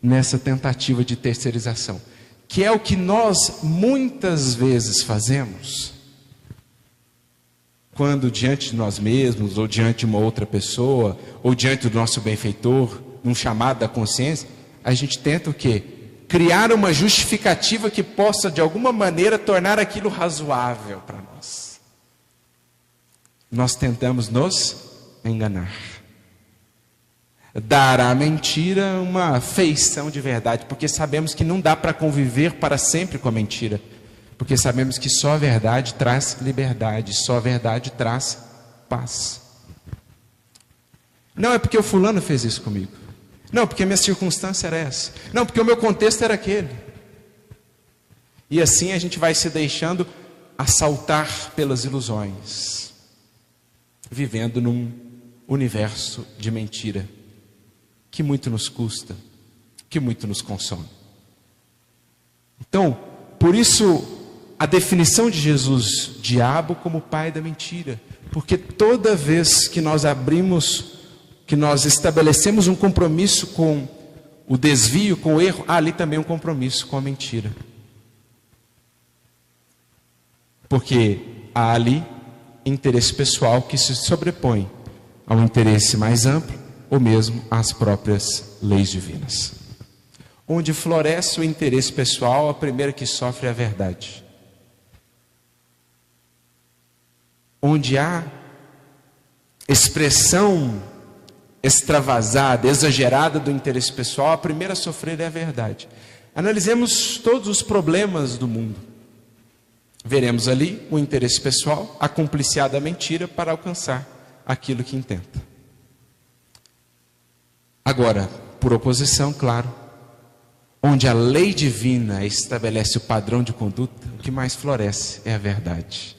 Nessa tentativa de terceirização. Que é o que nós muitas vezes fazemos. Quando diante de nós mesmos, ou diante de uma outra pessoa, ou diante do nosso benfeitor, num chamado da consciência, a gente tenta o quê? Criar uma justificativa que possa, de alguma maneira, tornar aquilo razoável para nós. Nós tentamos nos enganar. Dar à mentira uma feição de verdade, porque sabemos que não dá para conviver para sempre com a mentira. Porque sabemos que só a verdade traz liberdade, só a verdade traz paz. Não é porque o fulano fez isso comigo. Não, porque a minha circunstância era essa. Não, porque o meu contexto era aquele. E assim a gente vai se deixando assaltar pelas ilusões. Vivendo num universo de mentira. Que muito nos custa. Que muito nos consome. Então, por isso, a definição de Jesus, diabo como pai da mentira. Porque toda vez que nós abrimos, que nós estabelecemos um compromisso com o desvio, com o erro, há ali também um compromisso com a mentira. Porque há ali interesse pessoal que se sobrepõe ao interesse mais amplo, ou mesmo às próprias leis divinas. Onde floresce o interesse pessoal, a primeira que sofre é a verdade. Onde há expressão extravasada, exagerada do interesse pessoal, a primeira a sofrer é a verdade. Analisemos todos os problemas do mundo. Veremos ali o interesse pessoal, a cumplicidade da mentira para alcançar aquilo que intenta. Agora, por oposição, claro, onde a lei divina estabelece o padrão de conduta, o que mais floresce é a verdade.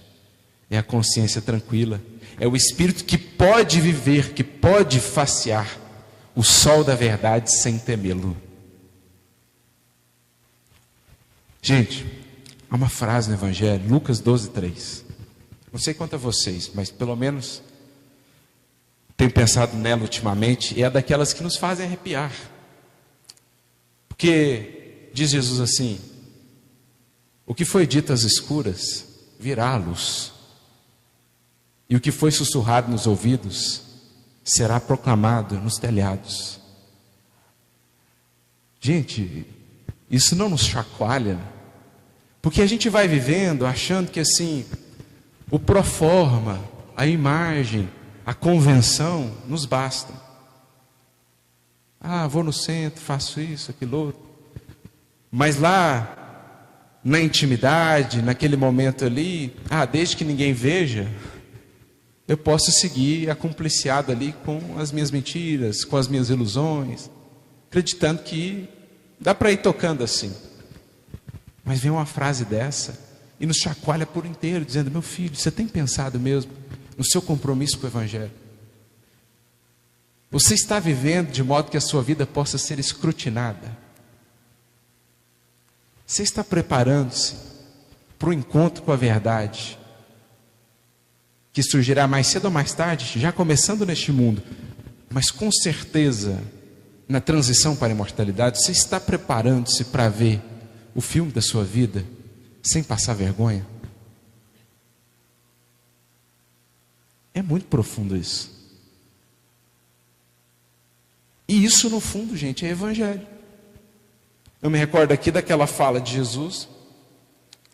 É a consciência tranquila. É o espírito que pode viver, que pode facear o sol da verdade sem temê-lo. Gente, há uma frase no Evangelho, Lucas 12:3. Não sei quanto a vocês, mas pelo menos tenho pensado nela ultimamente. E é daquelas que nos fazem arrepiar. Porque diz Jesus assim: o que foi dito às escuras virá à luz. E o que foi sussurrado nos ouvidos será proclamado nos telhados. Gente, isso não nos chacoalha? Porque a gente vai vivendo achando que assim, o proforma, a imagem, a convenção nos basta. Ah, vou no centro, faço isso, aquilo outro. Mas lá, na intimidade, naquele momento ali, desde que ninguém veja, eu posso seguir acompliciado ali com as minhas mentiras, com as minhas ilusões, acreditando que dá para ir tocando assim. Mas vem uma frase dessa e nos chacoalha por inteiro, dizendo: meu filho, você tem pensado mesmo no seu compromisso com o Evangelho? Você está vivendo de modo que a sua vida possa ser escrutinada? Você está preparando-se para o encontro com a verdade, que surgirá mais cedo ou mais tarde, já começando neste mundo, mas com certeza na transição para a imortalidade? Você está preparando-se para ver o filme da sua vida sem passar vergonha? É muito profundo isso. E isso, no fundo, gente, é Evangelho. Eu me recordo aqui daquela fala de Jesus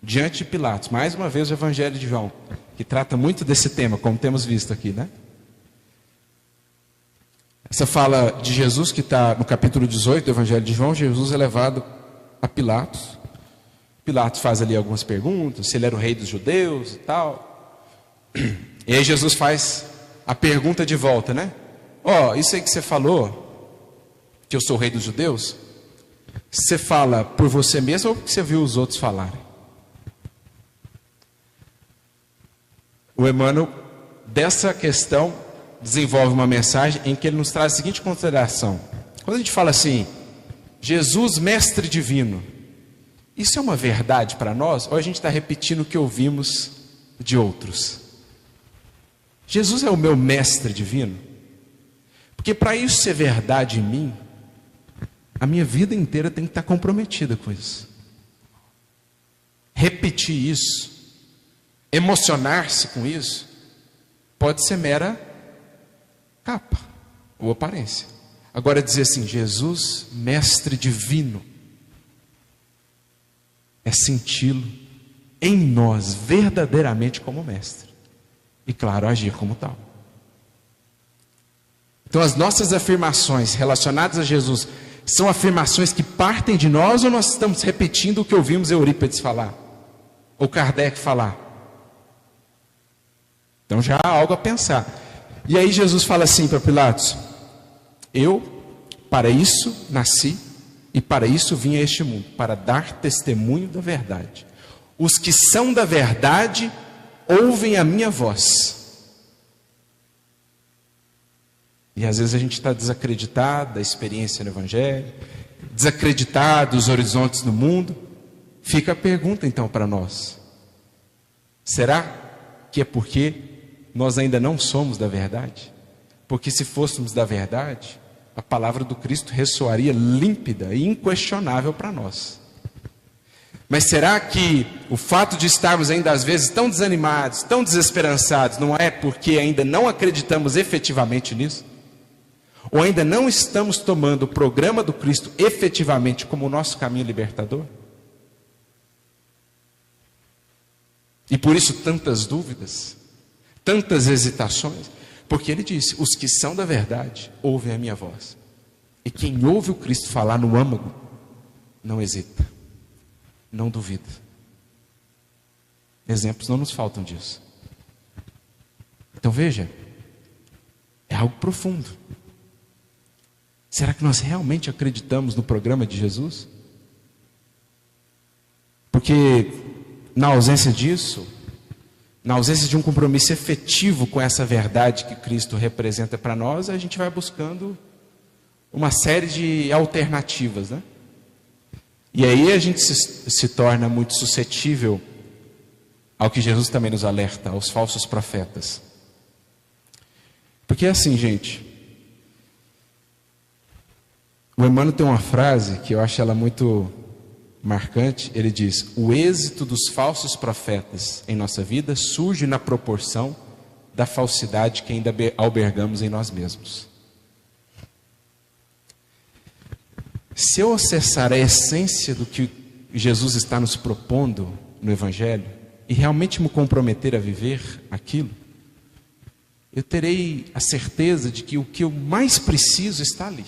diante de Pilatos. Mais uma vez o Evangelho de João, que trata muito desse tema, como temos visto aqui, né? Essa fala de Jesus, que está no capítulo 18 do Evangelho de João. Jesus é levado a Pilatos. Pilatos faz ali algumas perguntas, se ele era o rei dos judeus e tal. E aí Jesus faz a pergunta de volta, né? Isso aí que você falou, que eu sou o rei dos judeus, você fala por você mesmo ou porque você viu os outros falarem? O Emmanuel, dessa questão, desenvolve uma mensagem em que ele nos traz a seguinte consideração. Quando a gente fala assim, Jesus, mestre divino, isso é uma verdade para nós? Ou a gente está repetindo o que ouvimos de outros? Jesus é o meu mestre divino? Porque para isso ser verdade em mim, a minha vida inteira tem que estar comprometida com isso. Repetir isso, emocionar-se com isso, pode ser mera capa ou aparência. Agora dizer assim, Jesus, mestre divino, é senti-lo em nós verdadeiramente como mestre. E claro, agir como tal. Então as nossas afirmações relacionadas a Jesus são afirmações que partem de nós ou nós estamos repetindo o que ouvimos Eurípides falar? Ou Kardec falar? Então já há algo a pensar. E aí Jesus fala assim para Pilatos, eu para isso nasci e para isso vim a este mundo, para dar testemunho da verdade. Os que são da verdade ouvem a minha voz. E às vezes a gente está desacreditado da experiência no Evangelho, desacreditado dos horizontes do mundo. Fica a pergunta então para nós. Será que é porque nós ainda não somos da verdade? Porque se fôssemos da verdade, a palavra do Cristo ressoaria límpida e inquestionável para nós. Mas será que o fato de estarmos ainda às vezes tão desanimados, tão desesperançados, não é porque ainda não acreditamos efetivamente nisso? Ou ainda não estamos tomando o programa do Cristo efetivamente como o nosso caminho libertador? E por isso tantas dúvidas, tantas hesitações, porque ele disse, os que são da verdade ouvem a minha voz. E quem ouve o Cristo falar no âmago, não hesita, não duvida. Exemplos não nos faltam disso. Então veja, é algo profundo. Será que nós realmente acreditamos no programa de Jesus? Porque na ausência disso, na ausência de um compromisso efetivo com essa verdade que Cristo representa para nós, a gente vai buscando uma série de alternativas, né? E aí a gente se torna muito suscetível ao que Jesus também nos alerta, aos falsos profetas. Porque é assim, gente, o Emmanuel tem uma frase que eu acho ela muito marcante. Ele diz, o êxito dos falsos profetas em nossa vida surge na proporção da falsidade que ainda albergamos em nós mesmos. Se eu acessar a essência do que Jesus está nos propondo no Evangelho e realmente me comprometer a viver aquilo, eu terei a certeza de que o que eu mais preciso está ali.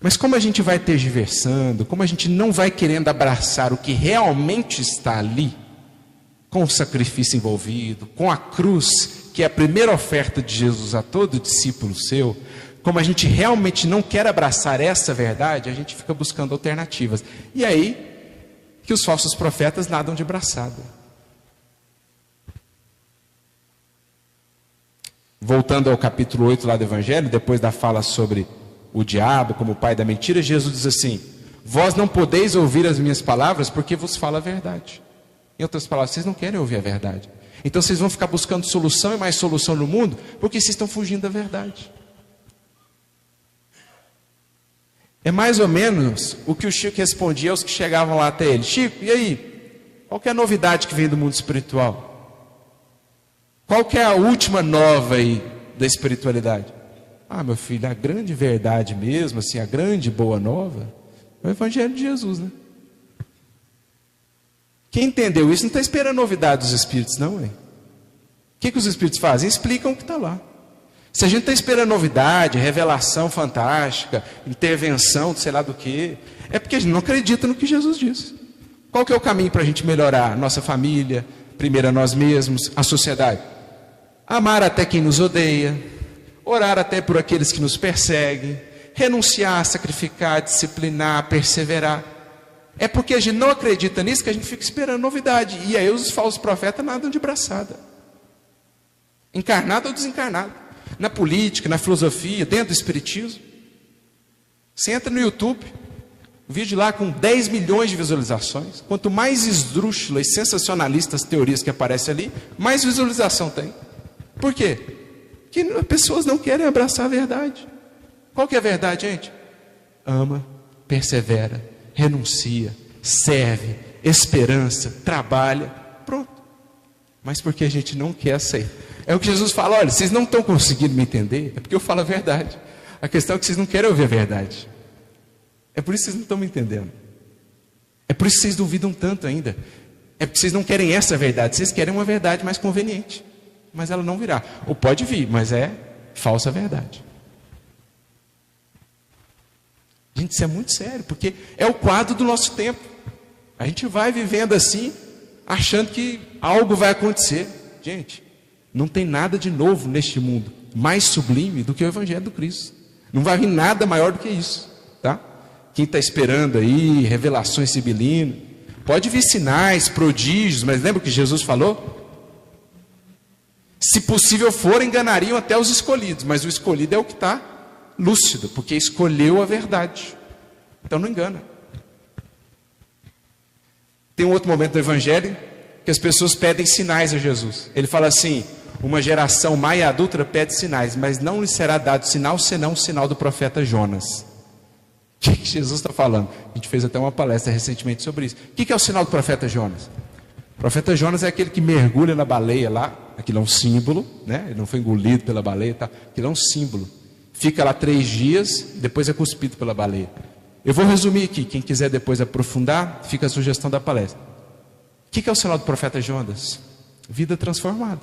Mas como a gente vai tergiversando, como a gente não vai querendo abraçar o que realmente está ali, com o sacrifício envolvido, com a cruz, que é a primeira oferta de Jesus a todo discípulo seu, como a gente realmente não quer abraçar essa verdade, a gente fica buscando alternativas. E aí que os falsos profetas nadam de braçada. Voltando ao capítulo 8 lá do Evangelho, depois da fala sobre o diabo como o pai da mentira, Jesus diz assim, vós não podeis ouvir as minhas palavras porque vos falo a verdade. Em outras palavras, vocês não querem ouvir a verdade. Então vocês vão ficar buscando solução e mais solução no mundo, porque vocês estão fugindo da verdade. É mais ou menos o que o Chico respondia aos que chegavam lá até ele. Chico, e aí? Qual que é a novidade que vem do mundo espiritual? Qual que é a última nova aí da espiritualidade? Ah, meu filho, a grande verdade mesmo, assim, a grande boa nova, é o Evangelho de Jesus, né? Quem entendeu isso não está esperando novidade dos Espíritos, não, hein? O que os Espíritos fazem? Explicam o que está lá. Se a gente está esperando novidade, revelação fantástica, intervenção, sei lá do que, é porque a gente não acredita no que Jesus disse. Qual que é o caminho para a gente melhorar a nossa família, primeiro a nós mesmos, a sociedade? Amar até quem nos odeia, orar até por aqueles que nos perseguem, renunciar, sacrificar, disciplinar, perseverar. É porque a gente não acredita nisso que a gente fica esperando novidade. E aí os falsos profetas nadam de braçada. Encarnado ou desencarnado. Na política, na filosofia, dentro do espiritismo. Você entra no YouTube, um vídeo lá com 10 milhões de visualizações. Quanto mais esdrúxulas e sensacionalistas teorias que aparecem ali, mais visualização tem. Por quê? Porque as pessoas não querem abraçar a verdade. Qual que é a verdade, gente? Ama, persevera, renuncia, serve, esperança, trabalha. Pronto. Mas porque a gente não quer aceitar. É o que Jesus fala: olha, vocês não estão conseguindo me entender, é porque eu falo a verdade. A questão é que vocês não querem ouvir a verdade. É por isso que vocês não estão me entendendo. É por isso que vocês duvidam tanto ainda. É porque vocês não querem essa verdade. Vocês querem uma verdade mais conveniente. Mas ela não virá. Ou pode vir, mas é falsa verdade. Gente, isso é muito sério, porque é o quadro do nosso tempo. A gente vai vivendo assim, achando que algo vai acontecer. Gente, não tem nada de novo neste mundo mais sublime do que o Evangelho do Cristo. Não vai vir nada maior do que isso, tá? Quem está esperando aí, revelações sibilinas, pode vir sinais, prodígios, mas lembra o que Jesus falou? Se possível for, enganariam até os escolhidos, mas o escolhido é o que está lúcido, porque escolheu a verdade. Então não engana. Tem um outro momento do Evangelho que as pessoas pedem sinais a Jesus. Ele fala assim: uma geração má e adúltera pede sinais, mas não lhe será dado sinal senão o sinal do profeta Jonas. O que Jesus está falando? A gente fez até uma palestra recentemente sobre isso. O que é o sinal do profeta Jonas? O profeta Jonas é aquele que mergulha na baleia lá. Aquilo é um símbolo, né? Ele não foi engolido pela baleia, tá? Aquilo é um símbolo. Fica lá 3 dias, depois é cuspido pela baleia. Eu vou resumir aqui. Quem quiser depois aprofundar, fica a sugestão da palestra. O que é o sinal do profeta Jonas? Vida transformada.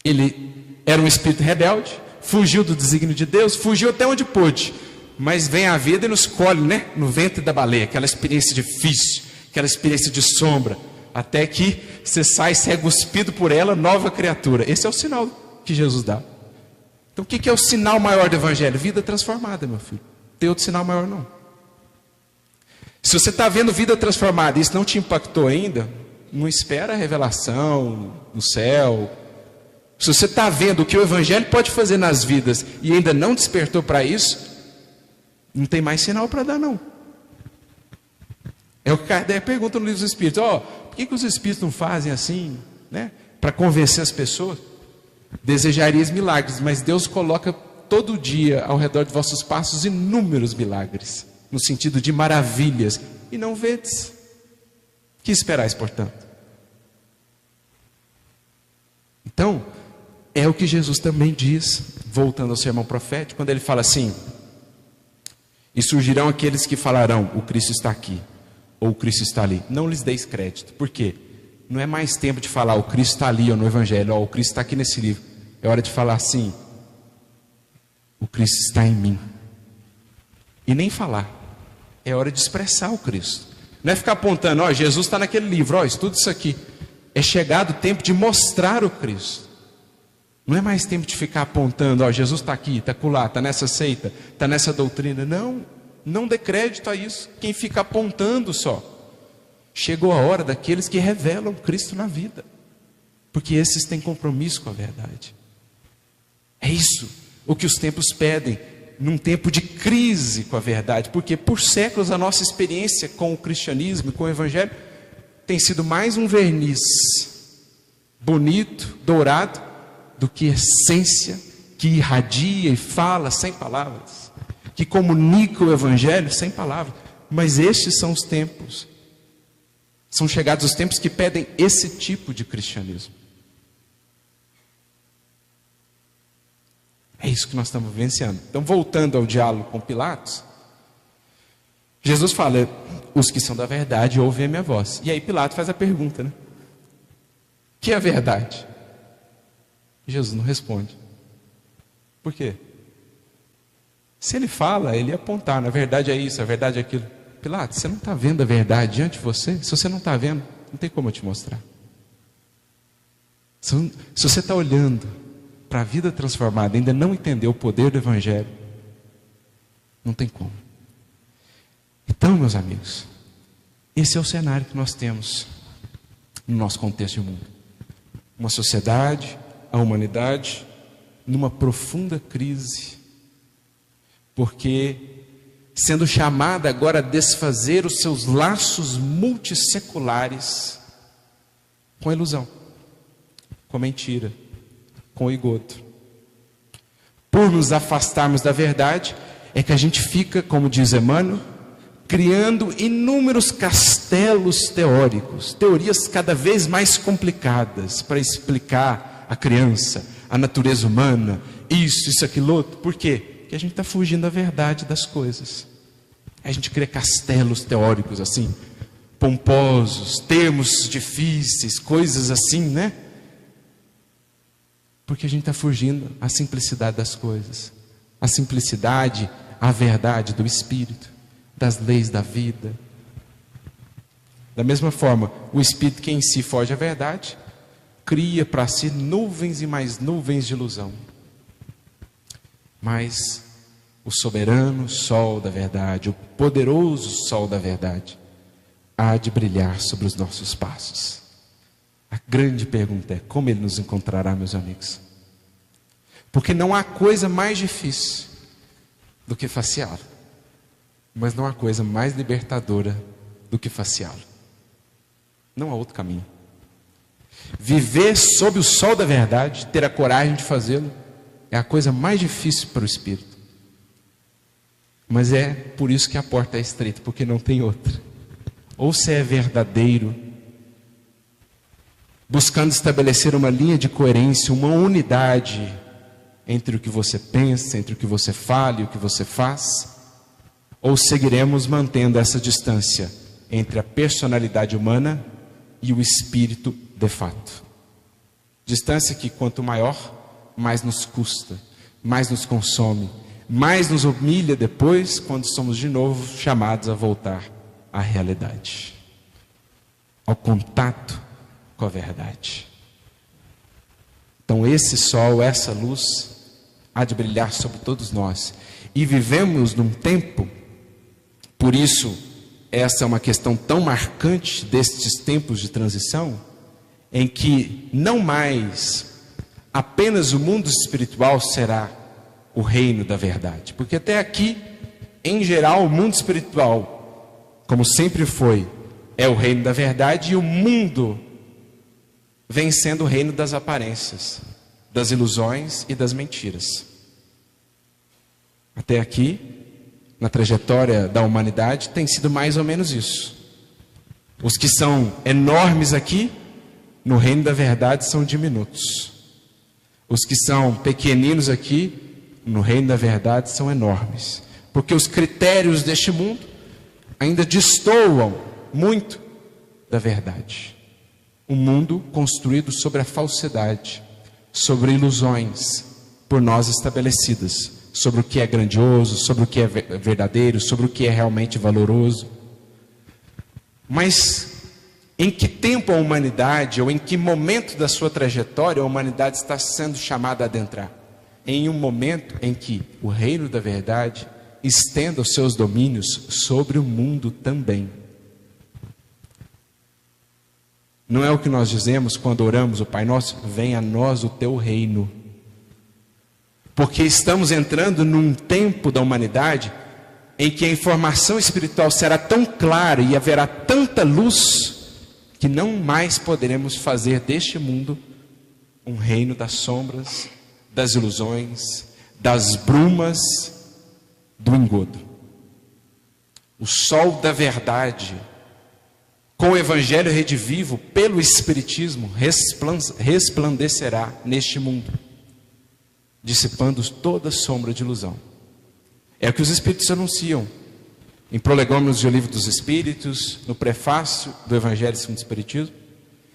Ele era um espírito rebelde, fugiu do desígnio de Deus, fugiu até onde pôde. Mas vem a vida e nos colhe, né? No ventre da baleia, aquela experiência difícil, aquela experiência de sombra, até que você sai, você é cuspido por ela, nova criatura. Esse é o sinal que Jesus dá. Então o que é o sinal maior do Evangelho? Vida transformada, meu filho. Não tem outro sinal maior não. Se você está vendo vida transformada e isso não te impactou ainda, não espera a revelação no céu. Se você está vendo o que o Evangelho pode fazer nas vidas e ainda não despertou para isso, não tem mais sinal para dar não. É o que Kardec pergunta no livro dos Espíritos: por que os Espíritos não fazem assim, né? Para convencer as pessoas? Desejarias milagres, mas Deus coloca todo dia ao redor de vossos passos inúmeros milagres, no sentido de maravilhas, e não vedes. Que esperais, portanto? Então, é o que Jesus também diz, voltando ao sermão profético, quando ele fala assim: e surgirão aqueles que falarão, o Cristo está aqui, ou o Cristo está ali. Não lhes deis crédito. Por quê? Não é mais tempo de falar, o Cristo está ali, ou no Evangelho, o Cristo está aqui nesse livro. É hora de falar assim: o Cristo está em mim. E nem falar. É hora de expressar o Cristo. Não é ficar apontando, Jesus está naquele livro, estuda isso aqui. É chegado o tempo de mostrar o Cristo. Não é mais tempo de ficar apontando, Jesus está aqui, está acolá, está nessa seita, está nessa doutrina. Não, não dê crédito a isso. Quem fica apontando só. Chegou a hora daqueles que revelam Cristo na vida. Porque esses têm compromisso com a verdade. É isso o que os tempos pedem, num tempo de crise com a verdade. Porque por séculos a nossa experiência com o cristianismo e com o Evangelho tem sido mais um verniz bonito, dourado, do que essência que irradia e fala sem palavras, que comunica o Evangelho sem palavras. Mas estes são os tempos, são chegados os tempos que pedem esse tipo de cristianismo. É isso que nós estamos vivenciando. Então, voltando ao diálogo com Pilatos, Jesus fala: os que são da verdade ouvem a minha voz. E aí Pilatos faz a pergunta, né? O que é a verdade? Jesus não responde. Por quê? Se ele fala, ele ia apontar: na verdade é isso, a verdade é aquilo. Pilatos, você não está vendo a verdade diante de você? Se você não está vendo, não tem como eu te mostrar. Se você está olhando para a vida transformada, ainda não entendeu o poder do Evangelho, Não tem como. Então, meus amigos, esse é o cenário que nós temos no nosso contexto de mundo. Uma sociedade, a humanidade, numa profunda crise, porque sendo chamada agora a desfazer os seus laços multisseculares com a ilusão, com a mentira, com o engodo. Por nos afastarmos da verdade, é que a gente fica, como diz Emmanuel, criando inúmeros castelos teóricos, teorias cada vez mais complicadas para explicar a criança, a natureza humana, isso, aquilo, outro. Por quê? Porque a gente está fugindo da verdade das coisas. A gente cria castelos teóricos assim, pomposos, termos difíceis, coisas assim, né? Porque a gente está fugindo à simplicidade das coisas, a simplicidade, a verdade do Espírito, das leis da vida. Da mesma forma, o Espírito que em si foge à verdade, cria para si nuvens e mais nuvens de ilusão. Mas o soberano sol da verdade, o poderoso sol da verdade, há de brilhar sobre os nossos passos. A grande pergunta é: como ele nos encontrará, meus amigos? Porque não há coisa mais difícil do que faceá-lo, mas não há coisa mais libertadora do que faceá-lo. Não há outro caminho. Viver sob o sol da verdade, ter a coragem de fazê-lo, é a coisa mais difícil para o espírito. Mas é por isso que a porta é estreita, porque não tem outra. Ou você é verdadeiro, buscando estabelecer uma linha de coerência, uma unidade entre o que você pensa, entre o que você fala e o que você faz, ou seguiremos mantendo essa distância entre a personalidade humana e o espírito de fato. Distância que quanto maior, mais nos custa, mais nos consome, mais nos humilha depois, quando somos de novo chamados a voltar à realidade, ao contato com a verdade. Então esse sol, essa luz, há de brilhar sobre todos nós. E vivemos num tempo, por isso essa é uma questão tão marcante destes tempos de transição, em que não mais apenas o mundo espiritual será o reino da verdade. Porque até aqui, em geral, o mundo espiritual, como sempre foi, é o reino da verdade, e o mundo vem sendo o reino das aparências, das ilusões e das mentiras. Até aqui, na trajetória da humanidade, tem sido mais ou menos isso. Os que são enormes aqui, no reino da verdade, são diminutos. Os que são pequeninos aqui, no reino da verdade, são enormes. Porque os critérios deste mundo ainda destoam muito da verdade. Um mundo construído sobre a falsidade, sobre ilusões por nós estabelecidas, sobre o que é grandioso, sobre o que é verdadeiro, sobre o que é realmente valoroso. Mas em que tempo a humanidade, ou em que momento da sua trajetória a humanidade está sendo chamada a adentrar? Em um momento em que o reino da verdade estenda os seus domínios sobre o mundo também. Não é o que nós dizemos quando oramos o Pai Nosso? Venha a nós o teu reino. Porque estamos entrando num tempo da humanidade em que a informação espiritual será tão clara e haverá tanta luz que não mais poderemos fazer deste mundo um reino das sombras, das ilusões, das brumas, do engodo. O sol da verdade, com o Evangelho redivivo, pelo Espiritismo, resplandecerá neste mundo, dissipando toda sombra de ilusão. É o que os Espíritos anunciam em Prolegômenos do Livro dos Espíritos, no prefácio do Evangelho segundo o Espiritismo.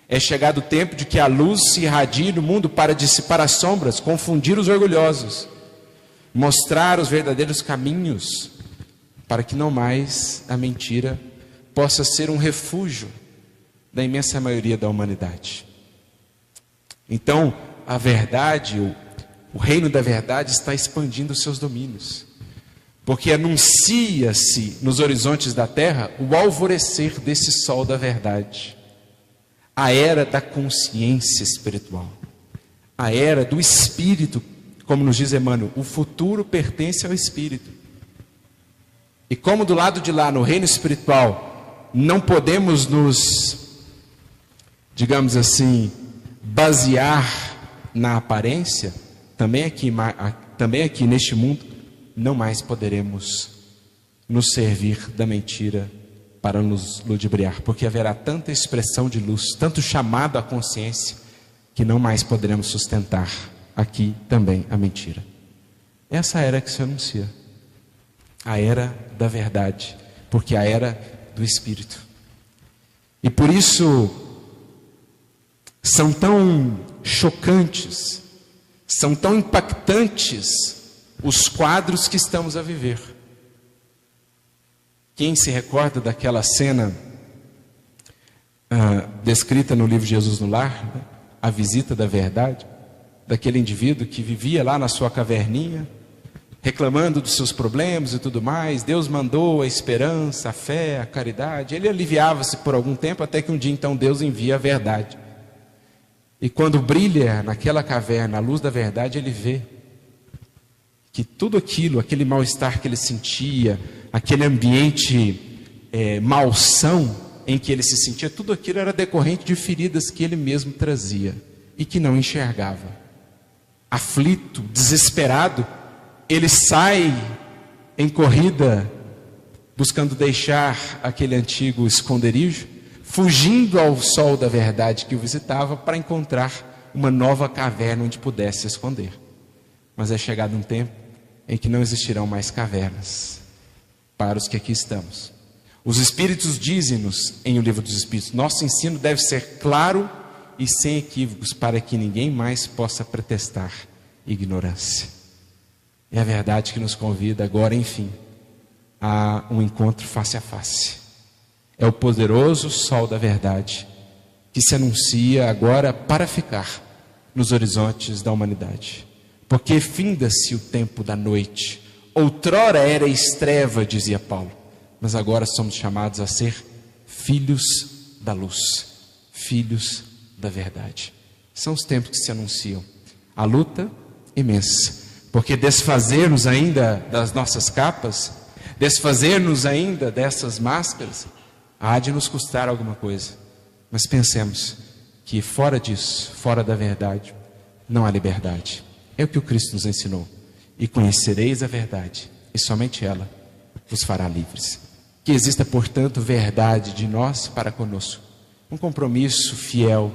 É chegado o tempo de que a luz se irradie no mundo para dissipar as sombras, confundir os orgulhosos, mostrar os verdadeiros caminhos, para que não mais a mentira possa ser um refúgio da imensa maioria da humanidade. Então, a verdade, o reino da verdade está expandindo os seus domínios. porque anuncia-se nos horizontes da terra o alvorecer desse sol da verdade, a era da consciência espiritual, a era do Espírito, como nos diz Emmanuel, o futuro pertence ao Espírito. E como do lado de lá, no reino espiritual, não podemos nos, digamos assim, basear na aparência, também aqui neste mundo, não mais poderemos nos servir da mentira para nos ludibriar, porque haverá tanta expressão de luz, tanto chamado à consciência, que não mais poderemos sustentar aqui também a mentira. Essa era que se anuncia, a era da verdade, porque a era do Espírito. E por isso são tão chocantes, são tão impactantes os quadros que estamos a viver. Quem se recorda daquela cena descrita no livro Jesus no Lar, né? A visita da verdade, daquele indivíduo que vivia lá na sua caverninha, reclamando dos seus problemas e tudo mais. Deus mandou a esperança, a fé, a caridade. Ele aliviava-se por algum tempo, até que um dia então Deus envia a verdade. E quando brilha naquela caverna a luz da verdade, ele vê que tudo aquilo, aquele mal-estar que ele sentia, aquele ambiente malsão em que ele se sentia, tudo aquilo era decorrente de feridas que ele mesmo trazia e que não enxergava. Aflito, desesperado, ele sai em corrida, buscando deixar aquele antigo esconderijo, fugindo ao sol da verdade que o visitava, para encontrar uma nova caverna onde pudesse se esconder. Mas é chegado um tempo em que não existirão mais cavernas para os que aqui estamos. Os Espíritos dizem-nos em O Livro dos Espíritos: nosso ensino deve ser claro e sem equívocos, para que ninguém mais possa pretextar ignorância. É a verdade que nos convida agora, enfim, a um encontro face a face. É o poderoso sol da verdade que se anuncia agora para ficar nos horizontes da humanidade. Porque finda-se o tempo da noite. Outrora erais treva, dizia Paulo, mas agora somos chamados a ser filhos da luz, filhos da verdade. São os tempos que se anunciam. A luta imensa, porque desfazer-nos ainda das nossas capas, desfazer-nos ainda dessas máscaras, há de nos custar alguma coisa. Mas pensemos que fora disso, fora da verdade, não há liberdade. É o que o Cristo nos ensinou. E conhecereis a verdade, e somente ela vos fará livres. Que exista, portanto, verdade de nós para conosco. Um compromisso fiel,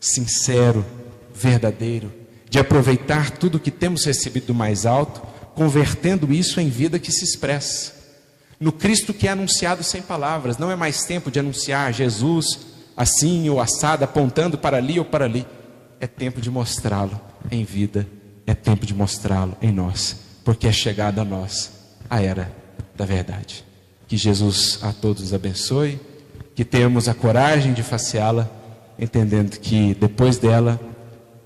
sincero, verdadeiro, de aproveitar tudo que temos recebido do mais alto, convertendo isso em vida que se expressa no Cristo que é anunciado sem palavras. Não é mais tempo de anunciar Jesus assim ou assado, apontando para ali ou para ali. É tempo de mostrá-lo em vida, é tempo de mostrá-lo em nós, porque é chegada a nós a era da verdade. Que Jesus a todos abençoe, que tenhamos a coragem de faceá-la, entendendo que depois dela,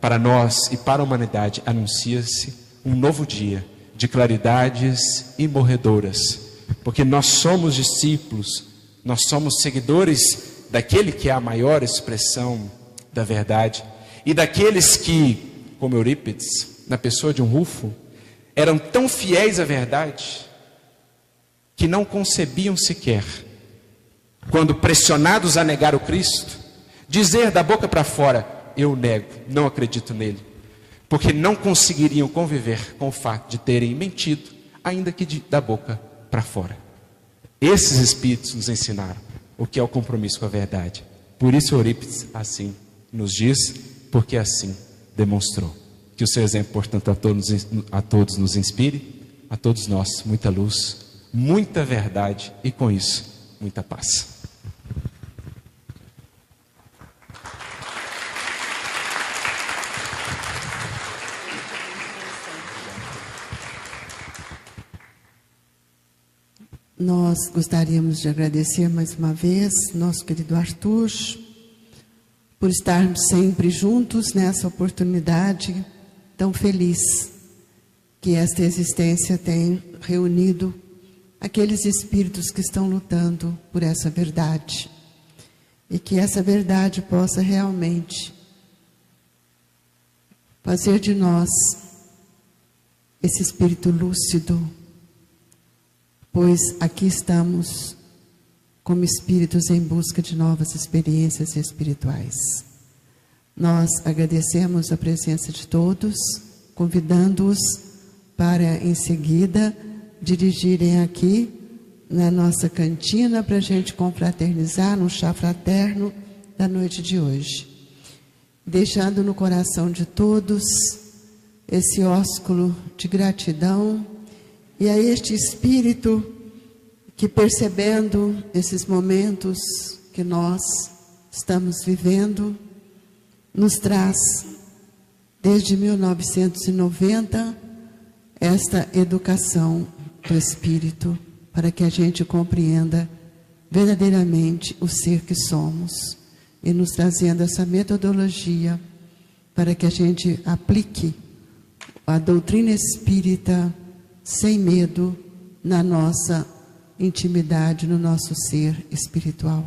para nós e para a humanidade, anuncia-se um novo dia de claridades imorredoras, porque nós somos discípulos, nós somos seguidores daquele que é a maior expressão da verdade, e daqueles que, como Eurípides, na pessoa de um Rufo, eram tão fiéis à verdade, que não concebiam sequer, quando pressionados a negar o Cristo, dizer da boca para fora: eu nego, não acredito nele, porque não conseguiriam conviver com o fato de terem mentido, ainda que da boca para fora. Esses espíritos nos ensinaram o que é o compromisso com a verdade. Por isso Eurípides assim nos diz, porque assim demonstrou. Que o seu exemplo, portanto, a todos nos inspire, a todos nós, muita luz, muita verdade e, com isso, muita paz. Nós gostaríamos de agradecer mais uma vez nosso querido Arthur, por estarmos sempre juntos nessa oportunidade tão feliz que esta existência tem reunido aqueles espíritos que estão lutando por essa verdade. E que essa verdade possa realmente fazer de nós esse espírito lúcido, pois aqui estamos como espíritos em busca de novas experiências espirituais. Nós agradecemos a presença de todos, convidando-os para em seguida dirigirem aqui na nossa cantina para a gente confraternizar no chá fraterno da noite de hoje, deixando no coração de todos esse ósculo de gratidão e a este espírito que, percebendo esses momentos que nós estamos vivendo, nos traz desde 1990 esta educação do espírito, para que a gente compreenda verdadeiramente o ser que somos, e nos trazendo essa metodologia para que a gente aplique a doutrina espírita sem medo na nossa intimidade, no nosso ser espiritual.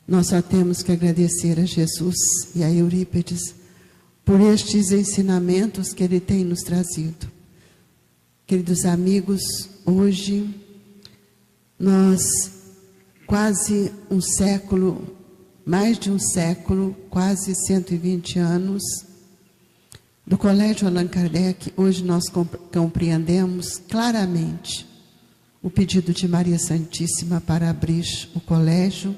Nós só temos que agradecer a Jesus e a Eurípides por estes ensinamentos que ele tem nos trazido. Queridos amigos, hoje nós, quase um século, mais de um século, quase 120 anos, do Colégio Allan Kardec, hoje nós compreendemos claramente o pedido de Maria Santíssima para abrir o colégio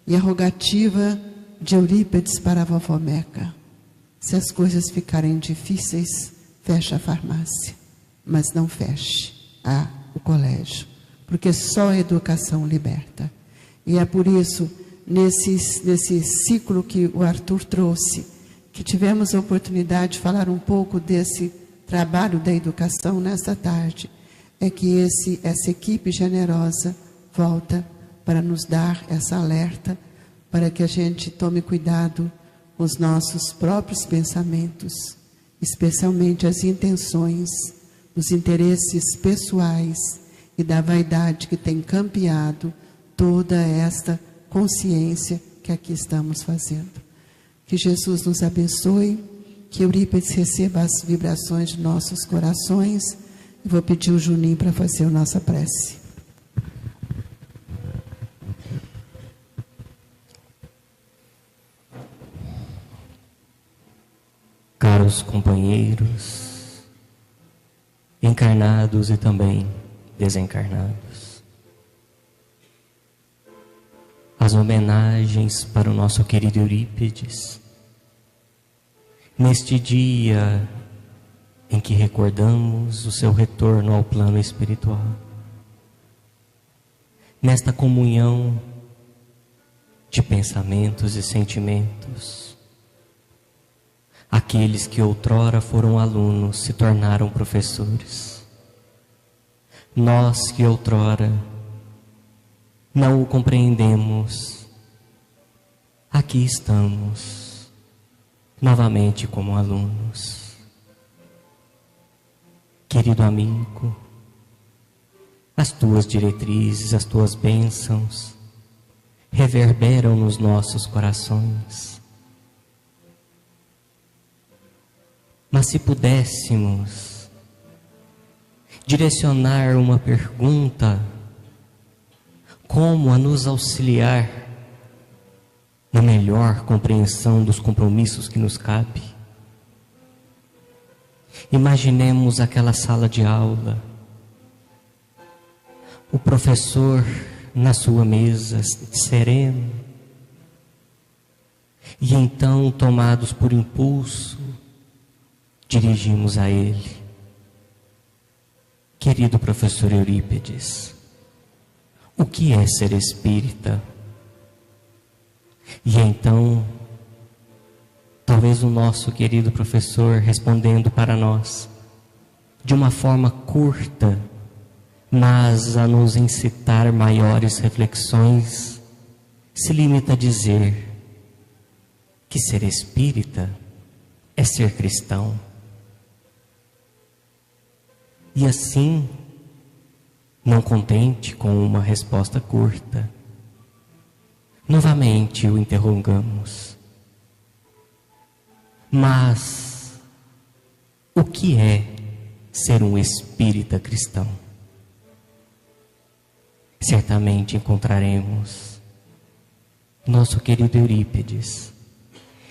e a rogativa de Eurípides para a vovó Meca. Se as coisas ficarem difíceis, fecha a farmácia, mas não feche o colégio, porque só a educação liberta. E é por isso, nesse ciclo que o Arthur trouxe, que tivemos a oportunidade de falar um pouco desse trabalho da educação nesta tarde, é que essa equipe generosa volta para nos dar essa alerta, para que a gente tome cuidado com os nossos próprios pensamentos, especialmente as intenções, os interesses pessoais e da vaidade que tem campeado toda esta consciência que aqui estamos fazendo. Que Jesus nos abençoe, que Eurípides receba as vibrações de nossos corações. Eu vou pedir o Juninho para fazer a nossa prece. Caros companheiros, encarnados e também desencarnados, as homenagens para o nosso querido Eurípides, neste dia em que recordamos o seu retorno ao plano espiritual, nesta comunhão de pensamentos e sentimentos, aqueles que outrora foram alunos se tornaram professores. Nós que outrora não o compreendemos, aqui estamos novamente como alunos. Querido amigo, as tuas diretrizes, as tuas bênçãos reverberam nos nossos corações. Mas se pudéssemos direcionar uma pergunta, como a nos auxiliar na melhor compreensão dos compromissos que nos cabe, imaginemos aquela sala de aula, o professor na sua mesa, sereno, e então, tomados por impulso, dirigimos a ele: querido professor Eurípides, o que é ser espírita? E então, talvez o nosso querido professor, respondendo para nós, de uma forma curta, mas a nos incitar maiores reflexões, se limita a dizer que ser espírita é ser cristão. E assim, não contente com uma resposta curta, novamente o interrogamos. Mas o que é ser um espírita cristão? Certamente encontraremos nosso querido Eurípides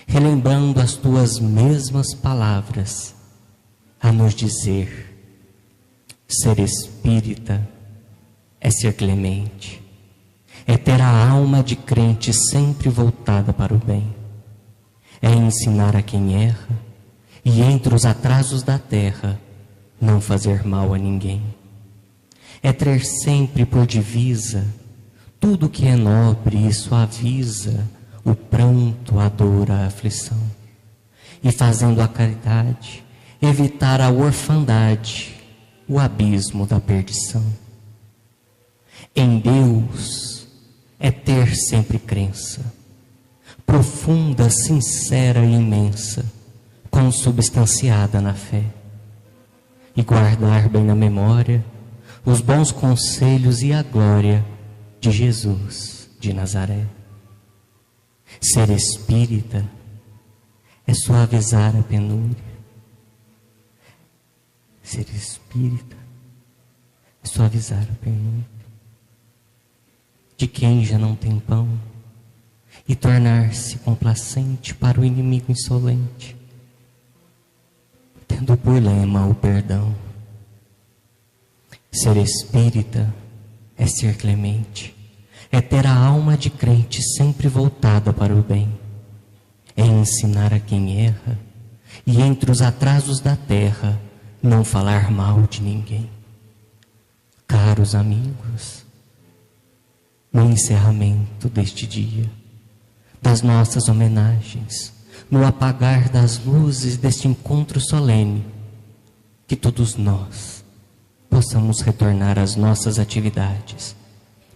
relembrando as tuas mesmas palavras a nos dizer: ser espírita é ser clemente, é ter a alma de crente sempre voltada para o bem, é ensinar a quem erra e entre os atrasos da terra não fazer mal a ninguém, é ter sempre por divisa tudo que é nobre e suaviza o pranto, a dor, a aflição, e fazendo a caridade evitar a orfandade, o abismo da perdição. Em Deus é ter sempre crença, profunda, sincera e imensa, consubstanciada na fé, e guardar bem na memória os bons conselhos e a glória de Jesus de Nazaré. Ser espírita é suavizar a penúria. Ser espírita é suavizar a penúria de quem já não tem pão e tornar-se complacente para o inimigo insolente, tendo por lema o perdão. Ser espírita é ser clemente, é ter a alma de crente sempre voltada para o bem, é ensinar a quem erra e entre os atrasos da terra não falar mal de ninguém. Caros amigos, no encerramento deste dia, das nossas homenagens, no apagar das luzes deste encontro solene, que todos nós possamos retornar às nossas atividades,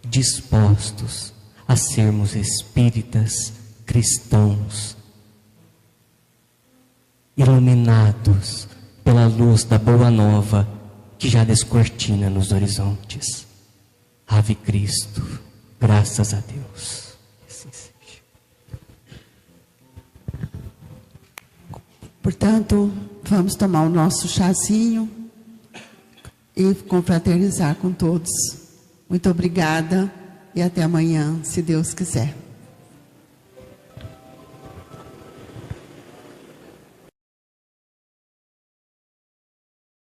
dispostos a sermos espíritas cristãos, iluminados pela luz da boa nova que já descortina nos horizontes. Ave Cristo, graças a Deus. Assim seja. Portanto, vamos tomar o nosso chazinho e confraternizar com todos. Muito obrigada e até amanhã, se Deus quiser.